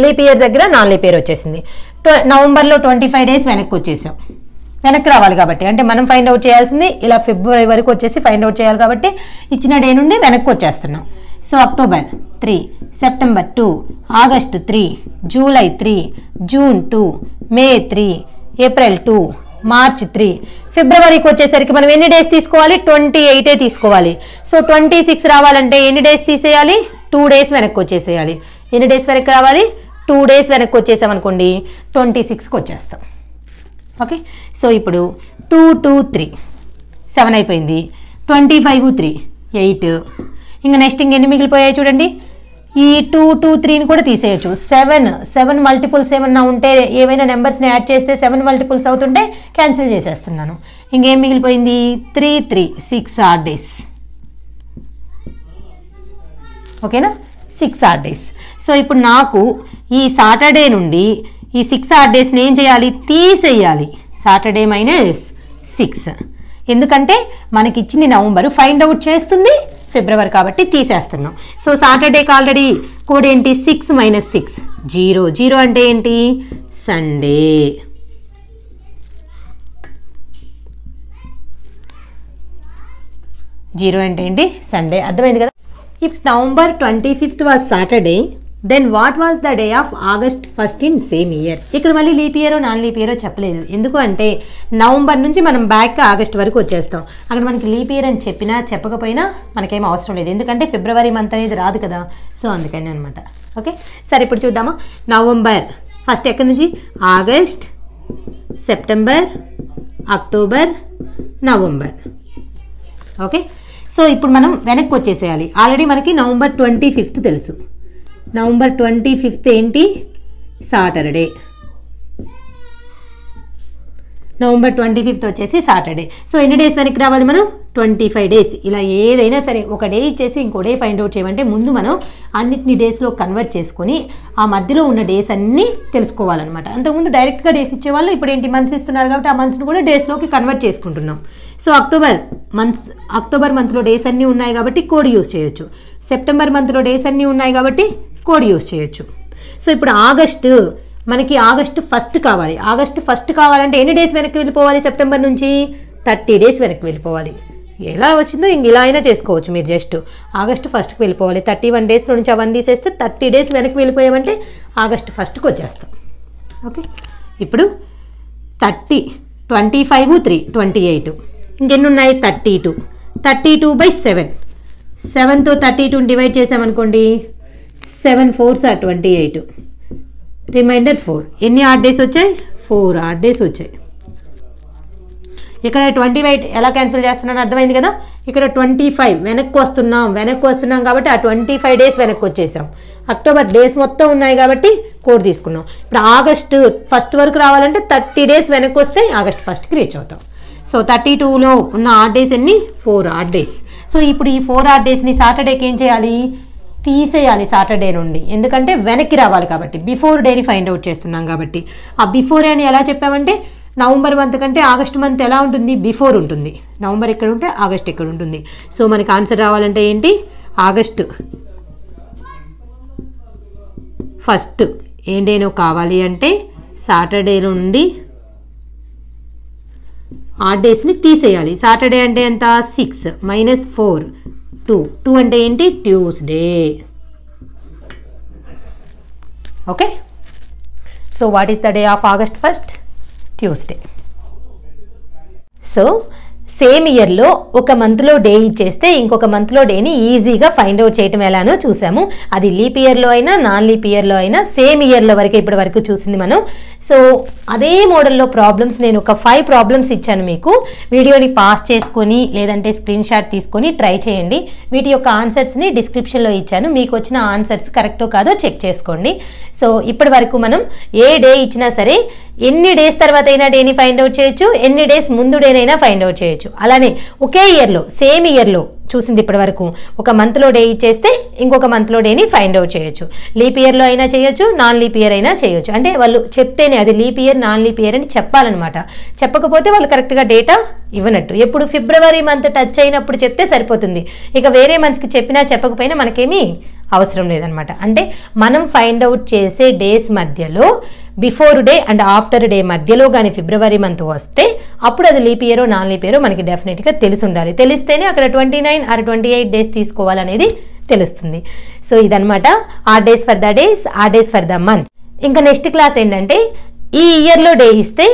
లీప్ ఇయర్ దగ్గర నాన్ లీప్ ఇయర్ వచ్చేసింది. నవంబర్లో 25 డేస్ వెనక్కి వచ్చేసాం. వెనక్కి రావాలి కాబట్టి అంటే మనం ఫైండ్ అవుట్ చేయాల్సింది ఇలా ఫిబ్రవరి వరకు వచ్చేసి ఫైండ్ అవుట్ చేయాలి కాబట్టి ఇచ్చిన డే నుండి వెనక్కి వచ్చేస్తున్నాం. So October 3, September 2, August 3, July 3, June 2, May 3, April 2, March 3. ఫిబ్రవరికి వచ్చేసరికి మనం ఎన్ని డేస్ తీసుకోవాలి, 28 తీసుకోవాలి. సో 26 రావాలంటే ఎన్ని డేస్ తీసేయాలి, 2 days వెనక్కి వచ్చేసేయాలి. ఎన్ని డేస్ వెనక్కి రావాలి, 2 days వెనక్కి వచ్చేసామనుకోండి 26కి వచ్చేస్తాం. ఓకే, సో ఇప్పుడు 2 2 3 7 అయిపోయింది. 25 3 8. ఇంకా నెక్స్ట్ ఇంకెన్ని మిగిలిపోయాయి చూడండి. ఈ 2 2 3ని కూడా తీసేయచ్చు. 7 మల్టిపుల్స్ ఏమన్నా ఉంటే ఏవైనా నెంబర్స్ని యాడ్ చేస్తే 7 మల్టిపుల్స్ అవుతుంటే క్యాన్సిల్ చేసేస్తున్నాను. ఇంకేం మిగిలిపోయింది, 3 3 6 ఆడ్ డేస్. ఓకేనా, 6 ఆడ్ డేస్. సో ఇప్పుడు నాకు ఈ సాటర్డే నుండి ఈ 6 ఆడ్ డేస్ని ఏం చేయాలి, తీసేయాలి. సాటర్డే మైనస్ 6, ఎందుకంటే మనకి ఇచ్చింది నవంబర్, ఫైండ్ అవుట్ చేస్తుంది ఫిబ్రవరి కాబట్టి తీసేస్తున్నాం. సో సాటర్డేకి ఆల్రెడీ కోడ్ ఏంటి, 6 మైనస్ 6 0. 0 అంటే ఏంటి, సండే. జీరో అంటే ఏంటి, సండే. అర్థమైంది కదా. If November 25th was Saturday, then what was the day of August 1st in same year. ఇక్కడ మళ్ళీ లీప్ ఇయరో నాన్ లీప్ ఇయరో చెప్పలేదు. ఎందుకు అంటే నవంబర్ నుంచి మనం బ్యాక్ ఆగస్ట్ వరకు వచ్చేస్తాం. అక్కడ మనకి లీప్ ఇయర్ అని చెప్పినా చెప్పకపోయినా మనకేం అవసరం లేదు, ఎందుకంటే ఫిబ్రవరి మంత్ అనేది రాదు కదా. సో అందుకని అనమాట. ఓకే, సరే ఇప్పుడు చూద్దామా. నవంబర్ ఫస్ట్ ఎక్కడి నుంచి, August, September, October, November. Okay, so ఇప్పుడు మనం వెనక్కి వచ్చేసేయాలి. ఆల్రెడీ మనకి నవంబర్ 25th తెలుసు. నవంబర్ 25th ఏంటి, సాటర్డే. నవంబర్ 25th వచ్చేసి సాటర్డే. సో ఎన్ని డేస్ వెనక్కి రావాలి మనం, 25 డేస్. ఇలా ఏదైనా సరే ఒక డే ఇచ్చేసి ఇంకో డే ఫైండ్ అవుట్ చేయమంటే ముందు మనం అన్నిటిని డేస్లో కన్వర్ట్ చేసుకొని ఆ మధ్యలో ఉన్న డేస్ అన్నీ తెలుసుకోవాలన్నమాట. అంతకుముందు డైరెక్ట్గా డేస్ ఇచ్చేవాళ్ళు, ఇప్పుడు ఏంటి మంత్స్ ఇస్తున్నారు కాబట్టి ఆ మంత్స్ని కూడా డేస్లోకి కన్వర్ట్ చేసుకుంటున్నాం. సో అక్టోబర్ మంత్లో డేస్ అన్నీ ఉన్నాయి కాబట్టి కోడ్ యూజ్ చేయొచ్చు. సెప్టెంబర్ మంత్లో డేస్ అన్నీ ఉన్నాయి కాబట్టి కోడ్ యూజ్ చేయొచ్చు. సో ఇప్పుడు మనకి ఆగస్ట్ 1st కావాలి. ఆగస్ట్ 1st కావాలంటే ఎన్ని డేస్ వెనక్కి వెళ్ళిపోవాలి, సెప్టెంబర్ నుంచి 30 డేస్ వెనక్కి వెళ్ళిపోవాలి. ఎలా వచ్చిందో ఇంక ఇలా అయినా చేసుకోవచ్చు మీరు. జస్ట్ ఆగస్ట్ 1stకి వెళ్ళిపోవాలి. 31 డేస్లో నుంచి అవన్నీ తీసేస్తే 30 డేస్ వెనక్కి వెళ్ళిపోయామంటే ఆగస్ట్ 1stకి వచ్చేస్తాం. ఓకే, ఇప్పుడు 30, 25, 3, 28. ఇంకెన్ని ఉన్నాయి, 32. 32/7. 7తో 32ని డివైడ్ చేసామనుకోండి, 7 4s are 28. రిమైండర్ 4. ఎన్ని ఆడ్ డేస్ వచ్చాయి, 4 ఆడ్ డేస్ వచ్చాయి. ఇక్కడ 28 ఎలా క్యాన్సిల్ చేస్తున్నాను అర్థమైంది కదా. ఇక్కడ 25 వెనక్కి వస్తున్నాం కాబట్టి ఆ 25 డేస్ వెనక్కి వచ్చేసాం. అక్టోబర్ డేస్ మొత్తం ఉన్నాయి కాబట్టి కోడ్ తీసుకున్నాం. ఇప్పుడు ఆగస్ట్ 1st వరకు రావాలంటే 30 డేస్ వెనక్కి వస్తే ఆగస్ట్ 1stకి రీచ్ అవుతాం. సో 32లో ఉన్న ఆడ్ డేస్ ఎన్ని, 4 ఆడ్ డేస్. సో ఇప్పుడు ఈ 4 ఆడ్ డేస్ని సాటర్డేకి ఏం చేయాలి, తీసేయాలి సాటర్డే నుండి, ఎందుకంటే వెనక్కి రావాలి కాబట్టి. బిఫోర్ డేని ఫైండ్ అవుట్ చేస్తున్నాం కాబట్టి. ఆ బిఫోర్ అని ఎలా చెప్పామంటే నవంబర్ మంత్ కంటే ఆగస్ట్ మంత్ ఎలా ఉంటుంది, బిఫోర్ ఉంటుంది. నవంబర్ ఎక్కడ ఉంటే ఆగస్ట్ ఎక్కడ ఉంటుంది. సో మనకి ఆన్సర్ రావాలంటే ఏంటి, ఆగస్ట్ 1st ఏం డేనో కావాలి అంటే సాటర్డే నుండి ఆడ్ డేస్ని తీసేయాలి. సాటర్డే అంటే ఎంత, 6 - 4 2 అంటే ఏంటి, Tuesday. Okay, so what is the day of August 1st, Tuesday. So same ఇయర్లో ఒక మంత్లో డే ఇచ్చేస్తే ఇంకొక మంత్లో డేని ఈజీగా ఫైండ్ అవుట్ చేయటం ఎలానో చూసాము. అది లీప్ ఇయర్లో అయినా నాన్ లీప్ ఇయర్లో అయినా సేమ్ ఇయర్లో వరకే ఇప్పటి వరకు చూసింది మనం. సో అదే మోడల్లో ప్రాబ్లమ్స్ నేను ఒక 5 ప్రాబ్లమ్స్ ఇచ్చాను మీకు. వీడియోని పాస్ చేసుకొని లేదంటే స్క్రీన్ షాట్ తీసుకొని ట్రై చేయండి. వీటి యొక్క ఆన్సర్స్ని డిస్క్రిప్షన్లో ఇచ్చాను. మీకు వచ్చిన ఆన్సర్స్ కరెక్టో కాదో చెక్ చేసుకోండి. సో ఇప్పటి వరకు మనం ఏ డే ఇచ్చినా సరే ఎన్ని డేస్ తర్వాత అయినా డేని ఫైండ్ అవుట్ చేయొచ్చు, ఎన్ని డేస్ ముందు డేనైనా ఫైండ్ అవుట్ చేయొచ్చు. అలానే ఒకే ఇయర్లో సేమ్ ఇయర్లో చూసింది ఇప్పటి వరకు ఒక మంత్లో డే ఇచ్చేస్తే ఇంకొక మంత్లో డేని ఫైండ్ అవుట్ చేయొచ్చు. లీప్ ఇయర్లో అయినా చేయొచ్చు, నాన్ లీప్ ఇయర్ అయినా చేయొచ్చు. అంటే వాళ్ళు చెప్తేనే అది leap year non leap year అని చెప్పాలన్నమాట. చెప్పకపోతే వాళ్ళు కరెక్ట్గా డేటా ఇవ్వనట్టు. ఎప్పుడు ఫిబ్రవరి మంత్ టచ్ అయినప్పుడు చెప్తే సరిపోతుంది. ఇక వేరే మంత్కి చెప్పినా చెప్పకపోయినా మనకేమీ అవసరం లేదనమాట. అంటే మనం ఫైండ్ అవుట్ చేసే డేస్ మధ్యలో before day and after day మధ్యలో కానీ ఫిబ్రవరి మంత్ వస్తే అప్పుడు అది లీప్ ఇయరో నాన్ లీప్ ఇయరో మనకి డెఫినెట్గా తెలిసి ఉండాలి. తెలిస్తేనే అక్కడ 29 or 28 డేస్ తీసుకోవాలనేది తెలుస్తుంది. సో ఇదనమాట odd days for the days, odd days for the months. ఇంకా నెక్స్ట్ క్లాస్ ఏంటంటే ఈ ఇయర్లో డే ఇస్తే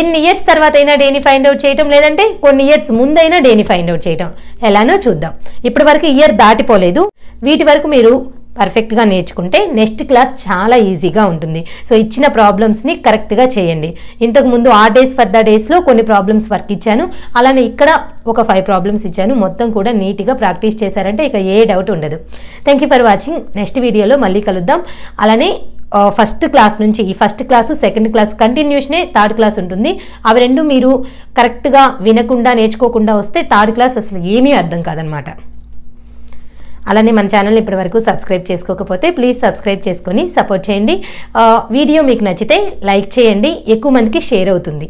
ఎన్ని ఇయర్స్ తర్వాత అయినా డేని ఫైండ్ అవుట్ చేయటం, లేదంటే కొన్ని ఇయర్స్ ముందైనా డేని ఫైండ్ అవుట్ చేయటం ఎలానో చూద్దాం. ఇప్పటి వరకు ఇయర్ దాటిపోలేదు. వీటి వరకు మీరు పర్ఫెక్ట్గా నేర్చుకుంటే నెక్స్ట్ క్లాస్ చాలా ఈజీగా ఉంటుంది. సో ఇచ్చిన ప్రాబ్లమ్స్ని కరెక్ట్గా చేయండి. ఇంతకుముందు ఆర్ డేస్ ఫర్ ద డేస్లో కొన్ని ప్రాబ్లమ్స్ వర్క్ ఇచ్చాను, అలానే ఇక్కడ ఒక 5 ప్రాబ్లమ్స్ ఇచ్చాను. మొత్తం కూడా నీట్గా ప్రాక్టీస్ చేశారంటే ఇక ఏ డౌట్ ఉండదు. Thank you for watching. Next వీడియోలో మళ్ళీ కలుద్దాం. అలానే ఫస్ట్ క్లాస్ నుంచి ఈ ఫస్ట్ క్లాసు సెకండ్ క్లాస్ కంటిన్యూషనే థర్డ్ క్లాస్ ఉంటుంది. అవి రెండు మీరు కరెక్ట్గా వినకుండా నేర్చుకోకుండా వస్తే థర్డ్ క్లాస్ అసలు ఏమీ అర్థం కాదనమాట. అలానే మన ఛానల్ ఇప్పటివరకు సబ్స్క్రైబ్ చేసుకోకపోతే ప్లీజ్ సబ్స్క్రైబ్ చేసుకొని సపోర్ట్ చేయండి. వీడియో మీకు నచ్చితే లైక్ చేయండి, ఎక్కువ మందికి షేర్ అవుతుంది.